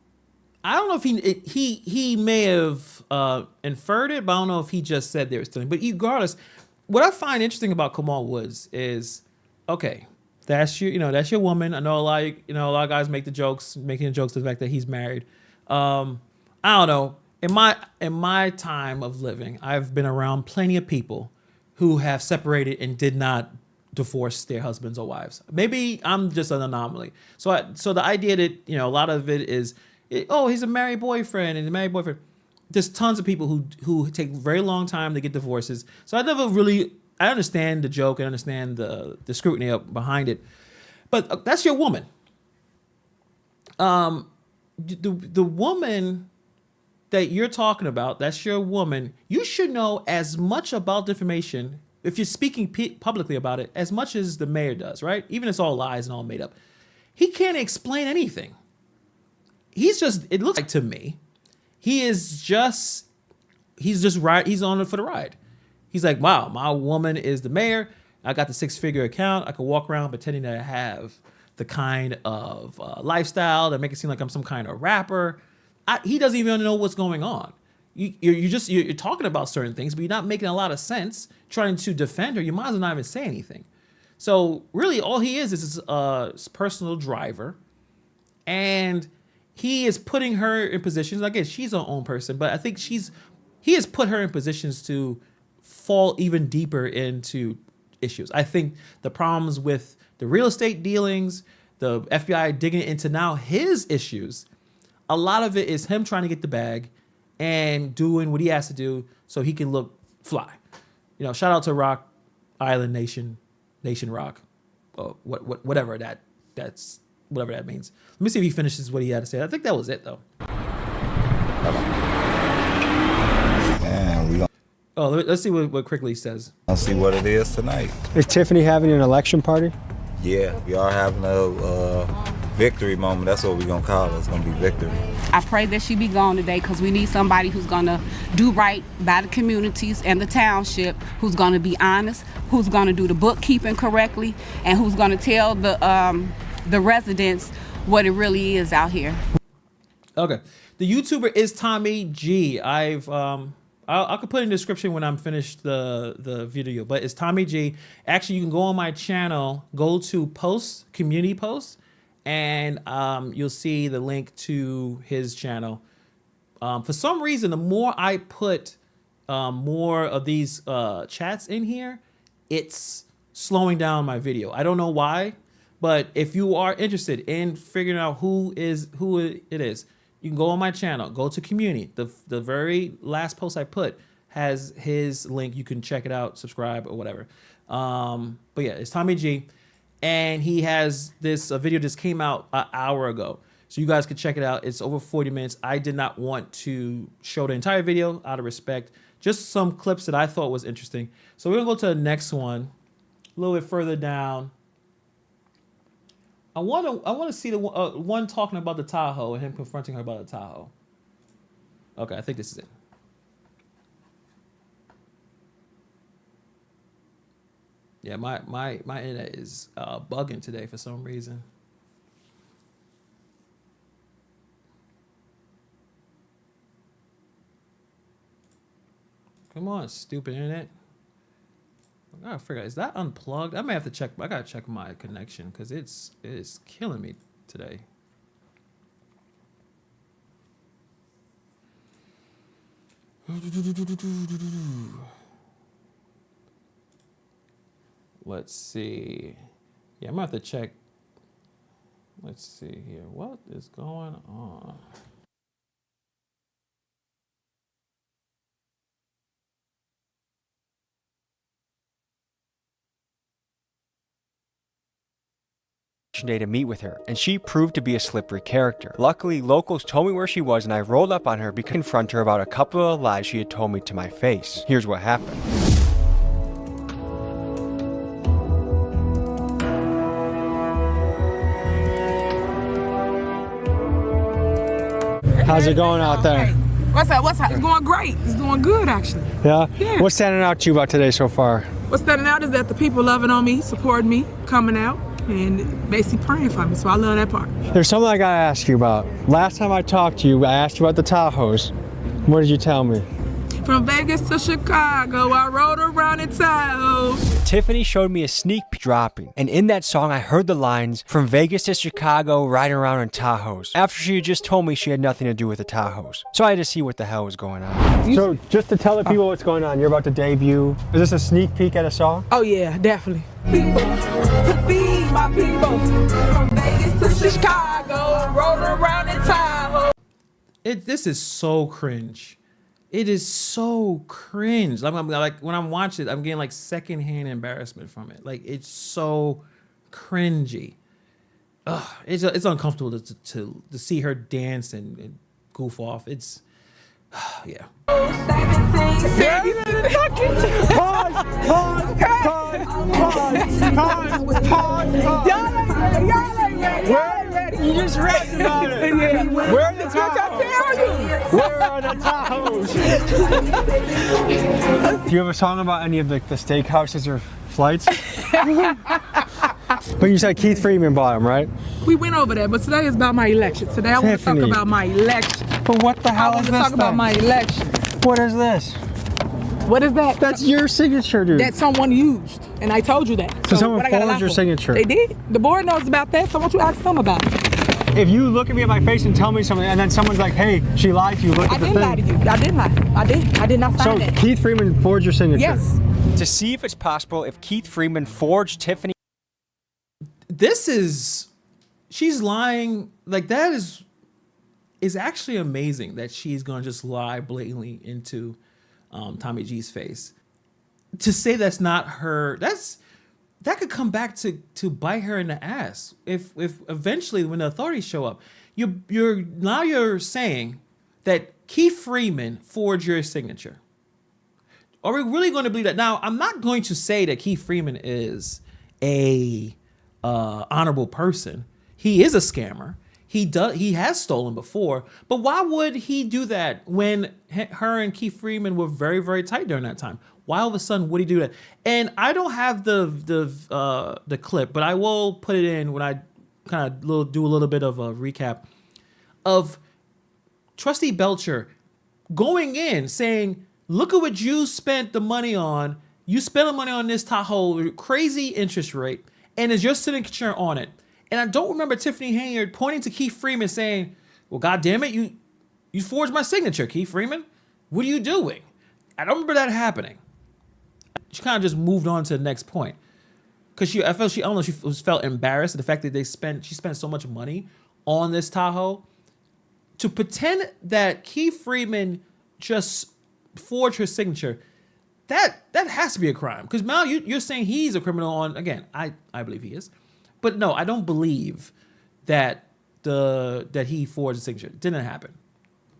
I don't know if he may have inferred it, but I don't know if he just said they were stealing. But regardless, what I find interesting about Kamal Woods is, okay, that's your woman. I know a lot of guys making the jokes to the fact that he's married. I don't know. In my time of living, I've been around plenty of people who have separated and did not divorce their husbands or wives. Maybe I'm just an anomaly. So the idea that a lot of it is, he's a married boyfriend and a married boyfriend. There's tons of people who take a very long time to get divorces. So I understand the joke and understand the scrutiny up behind it, but that's your woman. The woman that you're talking about, that's your woman. You should know as much about the information, if you're speaking publicly about it, as much as the mayor does, right? Even if it's all lies and all made up. He can't explain anything. It looks like to me, he's just right. He's on it for the ride. He's like, wow, my woman is the mayor. I got the 6-figure account. I could walk around pretending that I have the kind of lifestyle that make it seem like I'm some kind of rapper. He doesn't even know what's going on. You're talking about certain things, but you're not making a lot of sense trying to defend her. You might as well not even say anything. So really all he is his personal driver. And he is putting her in positions, again, she's her own person, but I think he has put her in positions to fall even deeper into issues. I think the problems with the real estate dealings, the FBI digging into now his issues, a lot of it is him trying to get the bag and doing what he has to do so he can look fly. Shout out to Rock Island Nation Rock, whatever that's whatever that means. Let me see if he finishes what he had to say. I think that was it though. Man, let's see what Quickly says. I'll see what it is tonight. Is Tiffany having an election party? Yeah, we are having a victory moment. That's what we're gonna call it. It's gonna be victory. I pray that she be gone today because we need somebody who's gonna do right by the communities and the township, who's gonna be honest, who's gonna do the bookkeeping correctly, and who's gonna tell the residents what it really is out here. Okay, the YouTuber is Tommy G. I could put in the description when I'm finished the video, but it's Tommy G. Actually, you can go on my channel, go to posts, community posts, and you'll see the link to his channel. For some reason, the more I put more of these chats in here, it's slowing down my video. I don't know why, but if you are interested in figuring out who it is, You can go on my channel, go to community. The very last post I put has his link. You can check it out, subscribe or whatever. But yeah, it's Tommy G. And he has this video just came out an hour ago. So you guys can check it out. It's over 40 minutes. I did not want to show the entire video out of respect. Just some clips that I thought was interesting. So we're gonna go to the next one, a little bit further down. I want to see the one talking about the Tahoe and him confronting her about the Tahoe. Okay, I think this is it. Yeah, my internet is bugging today for some reason. Come on, stupid internet. I gotta figure out, is that unplugged? I may have to check. I gotta check my connection because it's killing me today. Let's see. Yeah, I'm gonna have to check. Let's see here. What is going on? Day to meet with her, and she proved to be a slippery character. Luckily, locals told me where she was, and I rolled up on her to confront her about a couple of lies she had told me to my face. Here's what happened. How's it going out there? What's up? It's going great. It's doing good, actually. Yeah? Yeah. What's standing out to you about today so far? What's standing out is that the people loving on me, supporting me, coming out, and basically praying for me. So I love that part. There's something I gotta ask you about. Last time I talked to you, I asked you about the Tahoes. What did you tell me? From Vegas to Chicago, I rode around in Tahoe. Tiffany showed me a sneak peek dropping, and in that song I heard the lines, "From Vegas to Chicago, riding around in Tahoes," after she had just told me she had nothing to do with the Tahoes. So I had to see what the hell was going on. So just to tell the people what's going on, you're about to debut. Is this a sneak peek at a song? Oh yeah, definitely. People to feed my people. From Vegas to Chicago, rode around in Tahoe. This is so cringe. It is so cringe. Like when I'm watching it, I'm getting like secondhand embarrassment from it. Like it's so cringy. Ugh, it's uncomfortable to see her dance and goof off. It's yeah. You just read about it. Where are the Tahoes? Where are the Tahoes? Do you have a song about any of the steakhouses or flights? But you said Keith Freeman bought them, right? We went over that, but today is about my election. Today I want to talk about my election. But what the hell is this? I want to talk about my election. What is this? What is that? That's your signature, dude. That someone used, and I told you that. So someone forged your signature. They did. The board knows about that, so why don't you ask them about it? If you look at me in my face and tell me something, and then someone's like, "Hey, she lied to you," look at the thing. I didn't lie to you. I didn't lie. I did. I did not sign that. So Keith Freeman forged your signature. Yes. To see if it's possible if Keith Freeman forged Tiffany. She's lying. Like that is actually amazing that she's gonna just lie blatantly into Tommy G's face. To say that's not her, that could come back to bite her in the ass. If eventually when the authorities show up, you're saying that Keith Freeman forged your signature. Are we really going to believe that? Now, I'm not going to say that Keith Freeman is a honorable person. He is a scammer. He has stolen before, but why would he do that when her and Keith Freeman were very, very tight during that time? Why all of a sudden would he do that? And I don't have the clip, but I will put it in when I kind of do a little bit of a recap of Trustee Belcher going in saying, "Look at what you spent the money on. You spent the money on this Tahoe, crazy interest rate, and is your signature on it?" And I don't remember Tiffany Henyard pointing to Keith Freeman saying, "Well, God damn it, you forged my signature, Keith Freeman. What are you doing?" I don't remember that happening. She kind of just moved on to the next point because I don't know, she felt embarrassed at the fact that she spent so much money on this Tahoe. to pretend that Keith Freeman just forged her signature, that has to be a crime. Because now you're saying he's a criminal on, again, I believe he is. But no, I don't believe that he forged the signature. It didn't happen.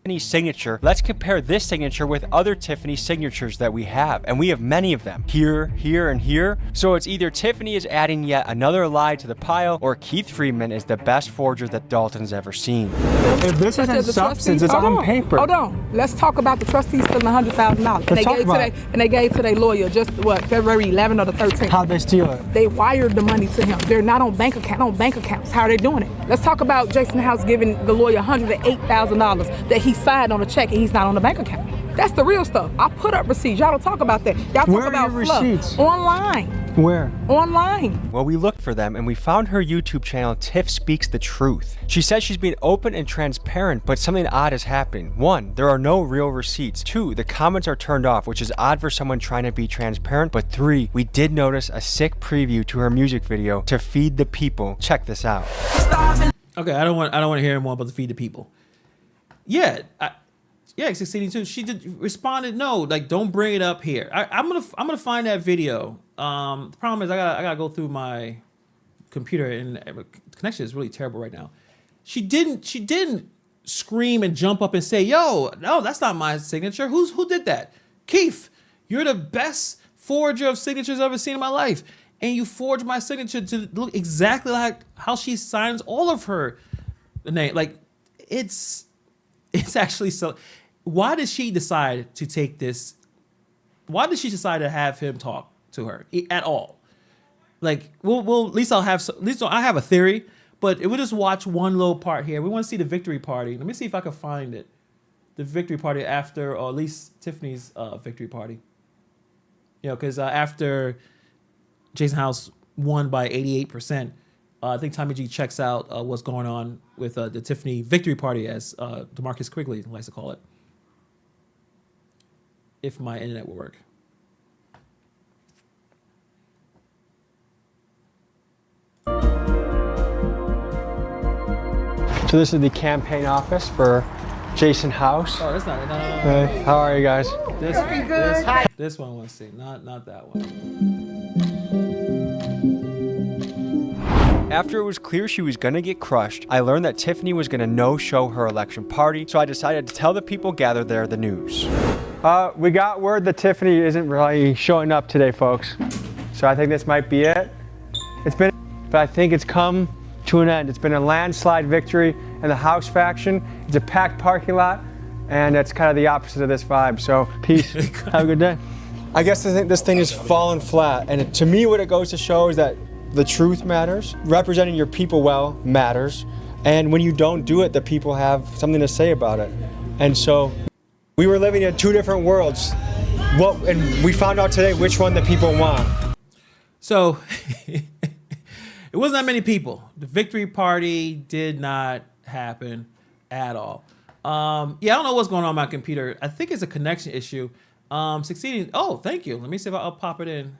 Tiffany's signature, let's compare this signature with other Tiffany signatures that we have, and we have many of them, here, here, and here. So it's either Tiffany is adding yet another lie to the pile, or Keith Freeman is the best forger that Dalton's ever seen. If this isn't substance, it's on paper. Hold on. Let's talk about the trustees stealing $100,000. And they gave to their lawyer just February 11th or the 13th. How'd they steal it? They wired the money to him. They're not on bank accounts. How are they doing it? Let's talk about Jason House giving the lawyer $108,000 that he signed on a check and he's not on the bank account. That's the real stuff. I put up receipts. Y'all don't talk about that. Y'all talk about fluff. Receipts? Online. Where? Online. Well, we looked for them and we found her YouTube channel, Tiff Speaks the Truth. She says she's being open and transparent, but something odd is happening. 1, there are no real receipts. 2, the comments are turned off, which is odd for someone trying to be transparent. But 3, we did notice a sick preview to her music video, To Feed the People. Check this out. Okay, I don't want to hear more about To Feed the People. Yeah, succeeding too. She did responded no, like don't bring it up here. I'm gonna find that video. The problem is I gotta go through my computer and the connection is really terrible right now. She didn't scream and jump up and say, "Yo, no, that's not my signature. Who did that? Keith, you're the best forger of signatures I've ever seen in my life, and you forged my signature to look exactly like how she signs all of her name. Like it's actually so." Why did she decide to take this? Why did she decide to have him talk to her at all? Like, we'll at least I have a theory, but we'll just watch one little part here. We want to see the victory party. Let me see if I can find it. The victory party after, or at least Tiffany's victory party. You know, because after Jason House won by 88%, I think Tommy G checks out what's going on with the Tiffany victory party, as DeMarcus Quigley likes to call it. If my internet will work. So this is the campaign office for Jason House. Oh, that's not it. No. Hey, how are you guys? This one I want to see, not that one. After it was clear she was gonna get crushed, I learned that Tiffany was gonna no-show her election party, so I decided to tell the people gathered there the news. We got word that Tiffany isn't really showing up today, folks. So I think this might be it. But I think it's come to an end. It's been a landslide victory in the House faction. It's a packed parking lot, and that's kind of the opposite of this vibe. So peace, have a good day. I guess this thing is falling flat, and to me what it goes to show is that the truth matters. Representing your people well matters. And when you don't do it, the people have something to say about it. And so we were living in two different worlds. And we found out today which one the people want. So it wasn't that many people. The victory party did not happen at all. I don't know what's going on my computer. I think it's a connection issue. Succeeding. Oh, thank you. Let me see if I'll pop it in.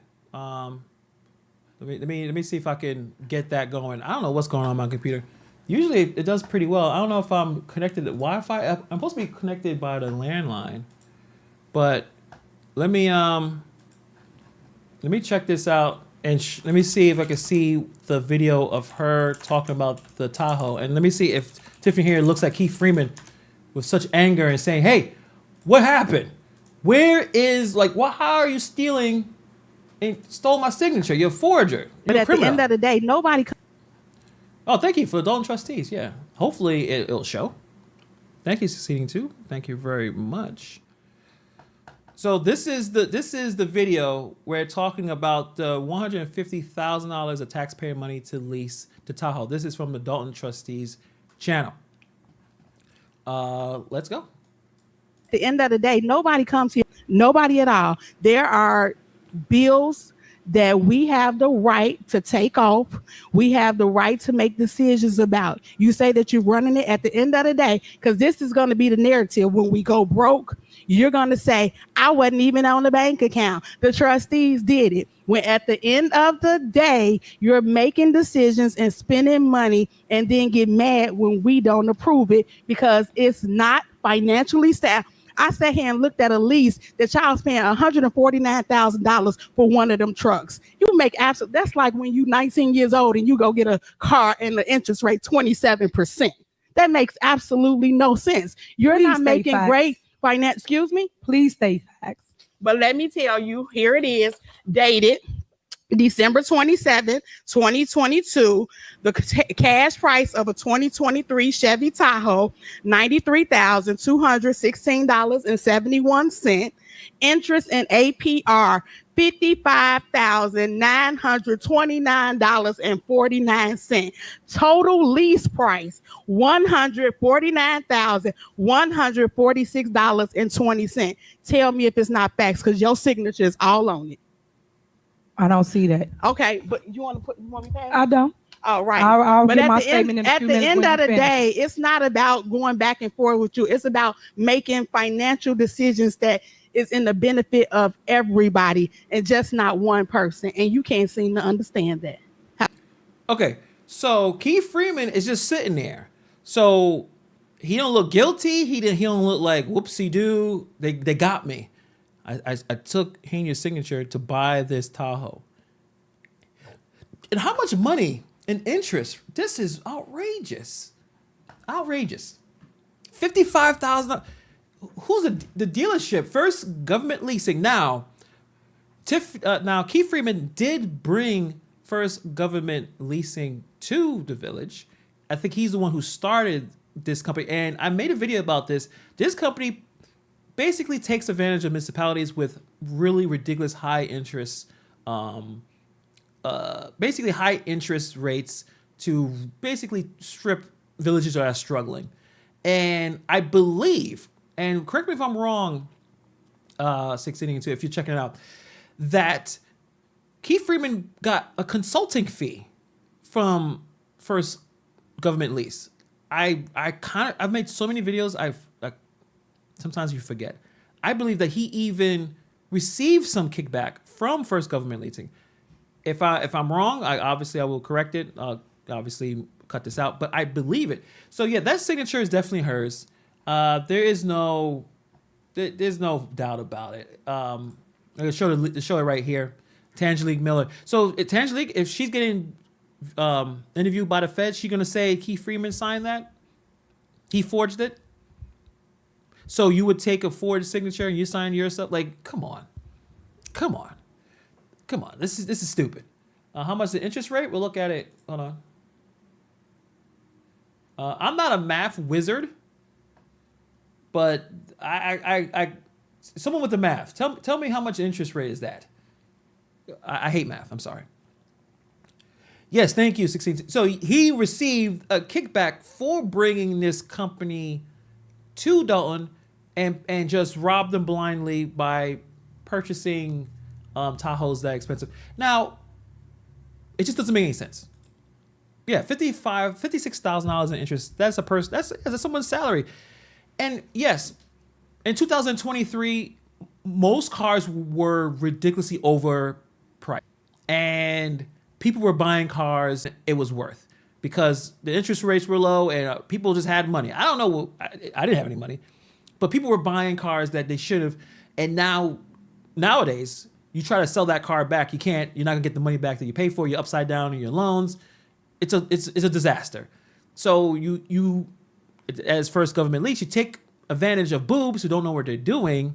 Let me see if I can get that going. I don't know what's going on my computer. Usually it does pretty well. I don't know if I'm connected to Wi-Fi. I'm supposed to be connected by the landline, but let me check this out and let me see if I can see the video of her talking about the Tahoe, and let me see if Tiffany here looks like Keith Freeman with such anger and saying, "Hey, what happened? Where is how are you stealing and stole my signature? You're a forger. But You're a at criminal." the end of the day, nobody. Oh, thank you for the Dalton trustees. Yeah, hopefully it'll show. Thank you, Succeeding too. Thank you very much. So this is the video where it's talking about the $150,000 of taxpayer money to lease the Tahoe. This is from the Dalton trustees channel. Let's go. At the end of the day, nobody comes here. Nobody at all. There are bills that we have the right to take off. We have the right to make decisions about. You say that you're running it at the end of the day, because this is going to be the narrative when we go broke. You're going to say, I wasn't even on the bank account. The trustees did it. When at the end of the day, you're making decisions and spending money and then get mad when we don't approve it because it's not financially sound. I sat here and looked at a lease that y'all's paying $149,000 for one of them trucks. You make absolute, that's like when you're 19 years old and you go get a car and the interest rate 27%. That makes absolutely no sense. You're not making great finance, excuse me? Please state facts. But let me tell you, here it is, dated December 27, 2022, the cash price of a 2023 Chevy Tahoe, $93,216.71. Interest and APR, $55,929.49. Total lease price, $149,146.20. Tell me if it's not facts, because your signature is all on it. I don't see that. Okay, but you want me to pass? I don't. All right. I'll but get at my the statement end, in a at few the minutes end when of you the finish. day, it's not about going back and forth with you. It's about making financial decisions that is in the benefit of everybody and just not one person. And you can't seem to understand that. Okay, so Keith Freeman is just sitting there. So he don't look guilty. He don't look like whoopsie doo. They got me. I took Henyard's signature to buy this Tahoe. And how much money in interest? This is outrageous. Outrageous. $55,000. Who's the dealership? First Government Leasing. Now, Keith Freeman did bring First Government Leasing to the village. I think he's the one who started this company. And I made a video about this. This company basically takes advantage of municipalities with really ridiculous high interest, basically high interest rates to basically strip villages that are struggling. And I believe, and correct me if I'm wrong, 682, if you're checking it out, that Keith Freeman got a consulting fee from First Government Lease. I've made so many videos. Sometimes you forget. I believe that he even received some kickback from First Government Leasing. If I'm wrong, I will correct it. Obviously cut this out, but I believe it. So yeah, that signature is definitely hers. There's no doubt about it. I'm gonna show it right here. Tangelique Miller. So Tangelique, if she's getting interviewed by the Fed, she's gonna say Keith Freeman signed that? He forged it? So you would take a forged signature and you sign yourself? Like, come on. This is stupid. How much the interest rate? We'll look at it. Hold on. I'm not a math wizard, but I someone with the math. Tell me how much interest rate is that? I hate math. I'm sorry. Yes, thank you. 16. So he received a kickback for bringing this company to Dalton and just robbed them blindly by purchasing Tahoes that expensive. Now, it just doesn't make any sense. Yeah, $56,000 in interest. That's a person. That's someone's salary. And yes, in 2023, most cars were ridiculously overpriced, and people were buying cars it was worth because the interest rates were low and people just had money. I don't know. I didn't have any money, but people were buying cars that they should have. And nowadays, you try to sell that car back, you can't. You're not gonna get the money back that you paid for. You're upside down in your loans. It's a disaster. So you as First Government Lease, you take advantage of boobs who don't know what they're doing,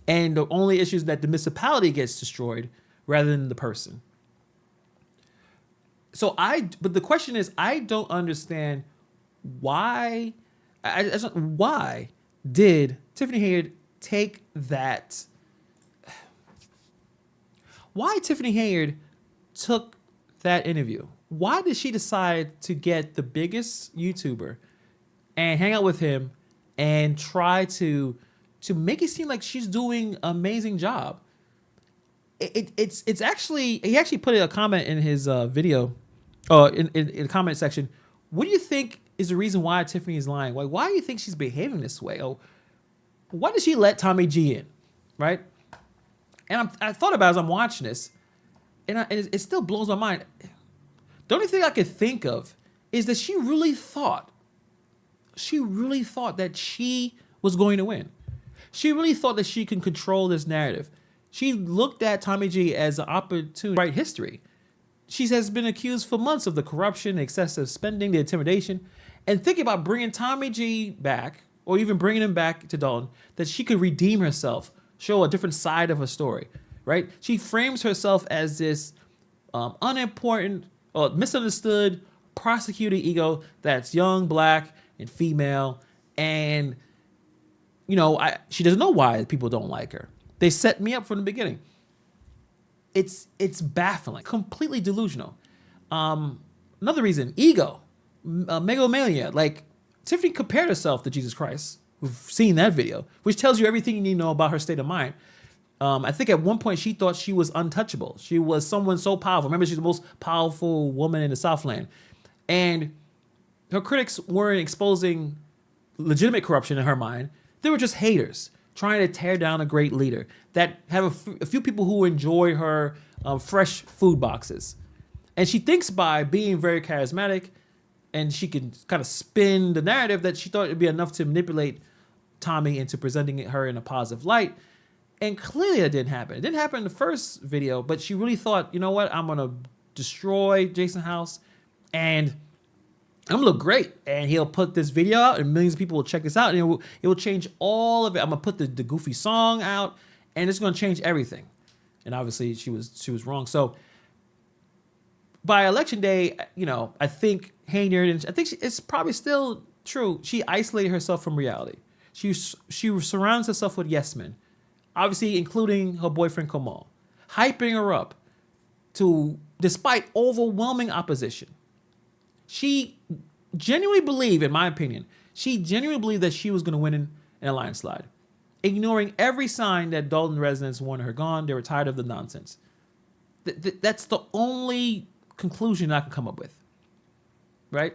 and the only issue is that the municipality gets destroyed rather than the person. So but the question is, I don't understand why. Why did Tiffany Henyard take that? Why Tiffany Henyard took that interview? Why did she decide to get the biggest YouTuber and hang out with him and try to make it seem like she's doing an amazing job? It's actually, he actually put a comment in his video, in the comment section. What do you think is the reason why Tiffany is lying? Why do you think she's behaving this way? Oh, why did she let Tommy G in, right? And I thought about it as I'm watching this, and it still blows my mind. The only thing I could think of is that she really thought that she was going to win. She really thought that she can control this narrative. She looked at Tommy G as an opportunity to write history. She has been accused for months of the corruption, excessive spending, the intimidation, and thinking about bringing Tommy G back, or even bringing him back to Dalton, that she could redeem herself, show a different side of her story, right? She frames herself as this unimportant or misunderstood prosecutor ego that's young, black, and female, and she doesn't know why people don't like her. They set me up from the beginning. It's baffling, completely delusional. Another reason, ego, megalomania. Like, Tiffany compared herself to Jesus Christ. We've seen that video, which tells you everything you need to know about her state of mind. I think at one point she thought she was untouchable. She was someone so powerful. Remember, she's the most powerful woman in the Southland. And her critics weren't exposing legitimate corruption in her mind. They were just haters trying to tear down a great leader that have a few people who enjoy her fresh food boxes. And she thinks by being very charismatic and she can kind of spin the narrative that she thought it'd be enough to manipulate Tommy into presenting her in a positive light. And clearly it didn't happen. It didn't happen in the first video, but she really thought, you know what, I'm gonna destroy Jason House and I'm gonna look great. And he'll put this video out and millions of people will check this out and it will change all of it. I'm gonna put the goofy song out and it's gonna change everything. And obviously she was wrong. So by election day, I think Henyard, and I think it's probably still true, she isolated herself from reality. She surrounds herself with yes men, obviously including her boyfriend Kamal, hyping her up despite overwhelming opposition. She genuinely believed, in my opinion, that she was going to win in a landslide, ignoring every sign that Dalton residents wanted her gone. They were tired of the nonsense. That's the only conclusion I can come up with, right?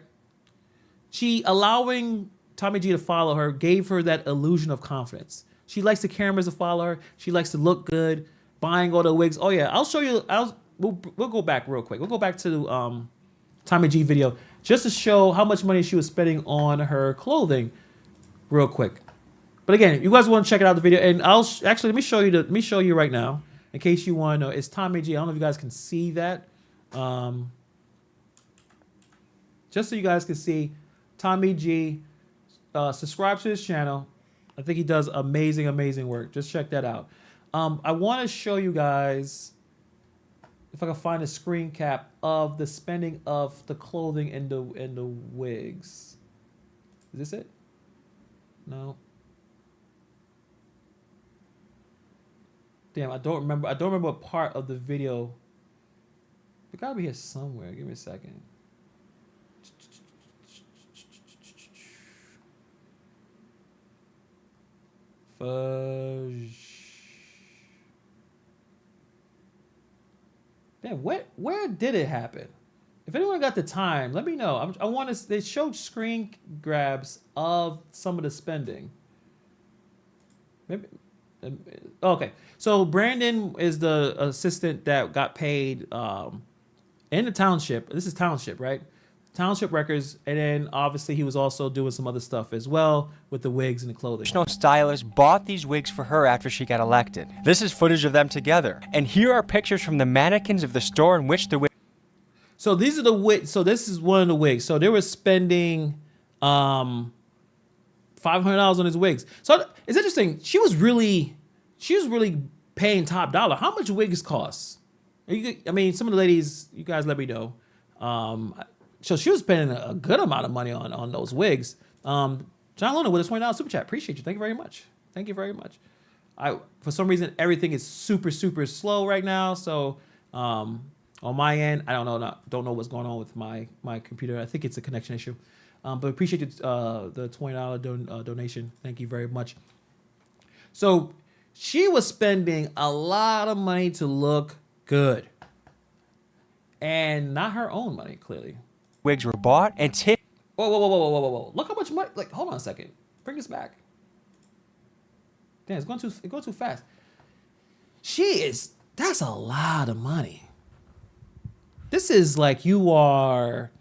She allowing Tommy G to follow her gave her that illusion of confidence. She likes the cameras to follow her. She likes to look good, buying all the wigs. Oh yeah, I'll show you. We'll go back real quick. We'll go back to Tommy G video just to show how much money she was spending on her clothing real quick. But again, you guys want to check out the video, and let me show you right now in case you want to know. It's Tommy G. I don't know if you guys can see that. Just so you guys can see, Tommy G. Subscribe to his channel. I think he does amazing work. Just check that out. I want to show you guys if I can find a screen cap of the spending of the clothing and the wigs. Is this it? No. Damn, I don't remember what part of the video. It gotta be here somewhere. Give me a second. Damn, where did it happen? If anyone got the time, let me know. I want to. They showed screen grabs of some of the spending. Maybe. Okay, so Brandon is the assistant that got paid in the township. This is township, right? Township records, and then obviously he was also doing some other stuff as well with the wigs and the clothing. Professional stylist bought these wigs for her after she got elected. This is footage of them together, and here are pictures from the mannequins of the store in which the wigs. So these are the wigs. So this is one of the wigs. So they were spending $500 on his wigs. So it's interesting. She was really paying top dollar. How much wigs cost? I mean, some of the ladies, you guys let me know. So she was spending a good amount of money on those wigs. John Luna with a $20 super chat. Appreciate you. Thank you very much. Thank you very much. For some reason, everything is super slow right now. So on my end, I don't know what's going on with my computer. I think it's a connection issue. But appreciate the $20 donation. Thank you very much. So she was spending a lot of money to look good. And not her own money, clearly. Wigs were bought and tipped. Whoa. Look how much money. Like, hold on a second. Bring this back. Damn, it's going too fast. That's a lot of money. This is like you are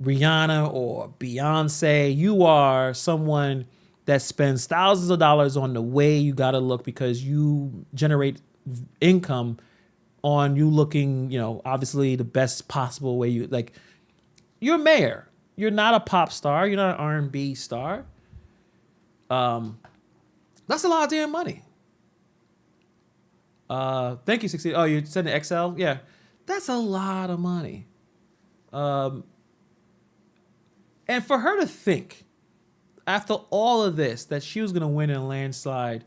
Rihanna or Beyonce. You are someone that spends thousands of dollars on the way you gotta look because you generate income on you looking, obviously the best possible way you like. You're a mayor. You're not a pop star. You're not an R&B star. That's a lot of damn money. Thank you, 60. Oh, you sending XL? Yeah. That's a lot of money. And for her to think, after all of this, that she was going to win in a landslide,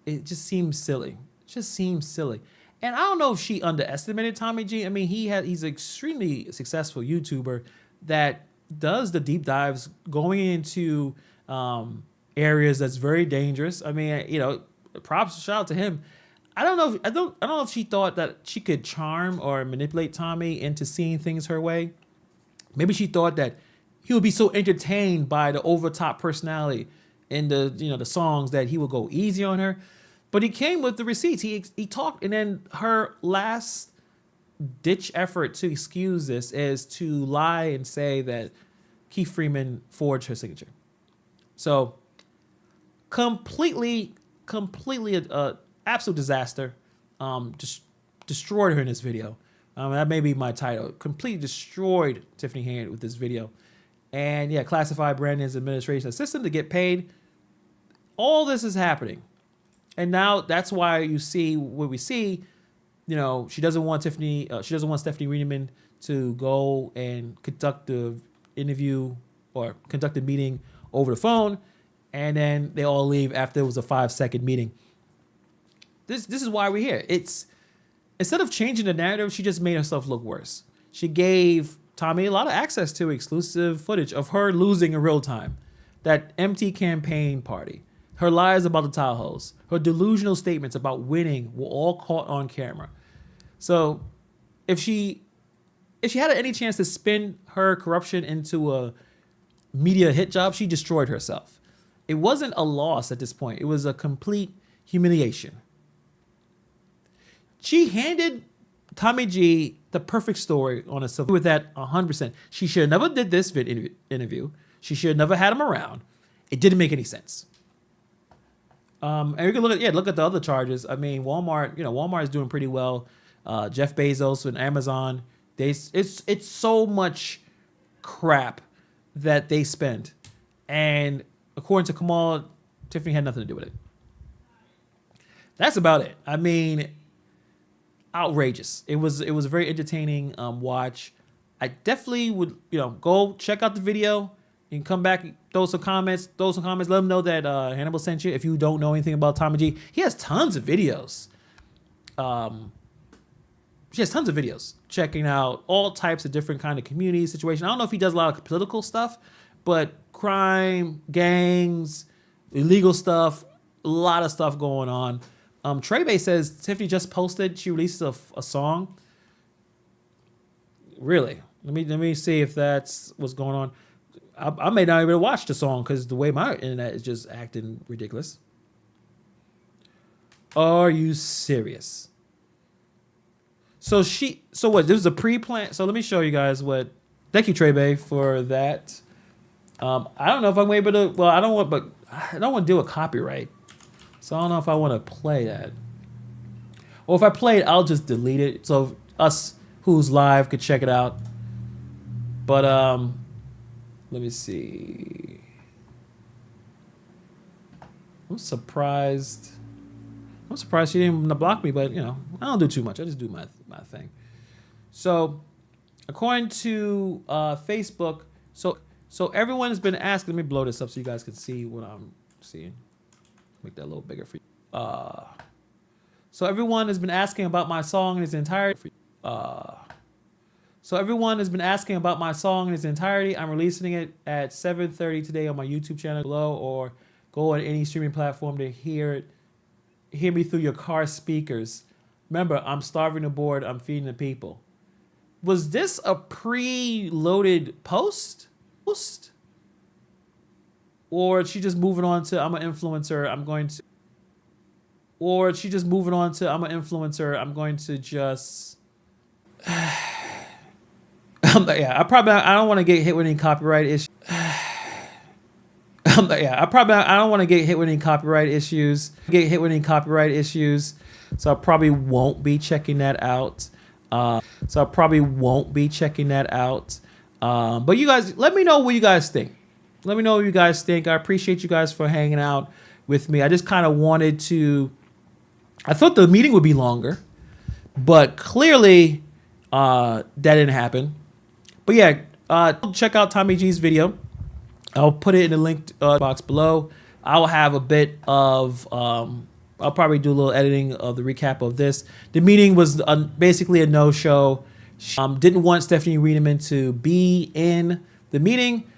it just seems silly. And I don't know if she underestimated Tommy G. I mean, he's an extremely successful YouTuber that does the deep dives going into areas that's very dangerous. I mean, props, shout out to him. I don't know if she thought that she could charm or manipulate Tommy into seeing things her way. Maybe she thought that he would be so entertained by the over-top personality in the songs that he would go easy on her. But he came with the receipts. He talked, and then her last ditch effort to excuse this is to lie and say that Keith Freeman forged her signature. So completely absolute disaster. Just destroyed her in this video. That may be my title. Completely destroyed Tiffany Henyard with this video. And yeah, classified Brandon's administration assistant to get paid. All this is happening. And now that's why you see what we see. She doesn't want Stephanie Riedemann to go and conduct the interview or conduct a meeting over the phone. And then they all leave after it was a 5-second meeting. This is why we're here. It's instead of changing the narrative, she just made herself look worse. She gave Tommy a lot of access to exclusive footage of her losing in real time. That empty campaign party. Her lies about the Tahoes. Her delusional statements about winning were all caught on camera. So if she had any chance to spin her corruption into a media hit job, she destroyed herself. It wasn't a loss at this point. It was a complete humiliation. She handed Tommy G the perfect story on a silver with that 100%. She should have never did this interview. She should have never had him around. It didn't make any sense. And we can look at the other charges. I mean, Walmart is doing pretty well. Jeff Bezos and Amazon, it's so much crap that they spend. And according to Kamal, Tiffany had nothing to do with it. That's about it. I mean, outrageous. It was a very entertaining watch. I definitely would go check out the video and come back, throw some comments, let them know that Hannibal sent you. If you don't know anything about Tommy G, he has tons of videos. She has tons of videos checking out all types of different kind of community situations. I don't know if he does a lot of political stuff, but crime, gangs, illegal stuff, a lot of stuff going on. Trey says Tiffany just posted, she released a song. Really? Let me see if that's what's going on. I may not even watch the song because the way my internet is just acting ridiculous. Are you serious? So what? This was a pre-plan. So let me show you guys what. Thank you, Trey for that. I don't know if I'm able to. Well, I don't want to deal with copyright. So I don't know if I want to play that. Or if I play it, I'll just delete it. So us who's live could check it out. But let me see. I'm surprised she didn't block me, but I don't do too much. I just do my thing. So according to Facebook, so everyone has been asking, let me blow this up so you guys can see what I'm seeing. Make that a little bigger for you. So everyone has been asking about my song in its entirety. So everyone has been asking about my song in its entirety. I'm releasing it at 7:30 today on my YouTube channel below, or go on any streaming platform to hear it. Hear me through your car speakers. Remember, I'm starving the board. I'm feeding the people. Was this a pre-loaded post? Or is she just moving on to, I'm an influencer, I'm going to... or she just moving on to I'm an influencer. I'm going to just yeah, I don't want to get hit with any copyright issues. Yeah, I don't want to get hit with any copyright issues. So I probably won't be checking that out. But you guys, let me know what you guys think. I appreciate you guys for hanging out with me. I just kind of wanted to. I thought the meeting would be longer, but clearly that didn't happen. But yeah, check out Tommy G's video. I'll put it in the link box below. I'll have a bit of, I'll probably do a little editing of the recap of this. The meeting was basically a no-show. Didn't want Stephanie Riedemann to be in the meeting.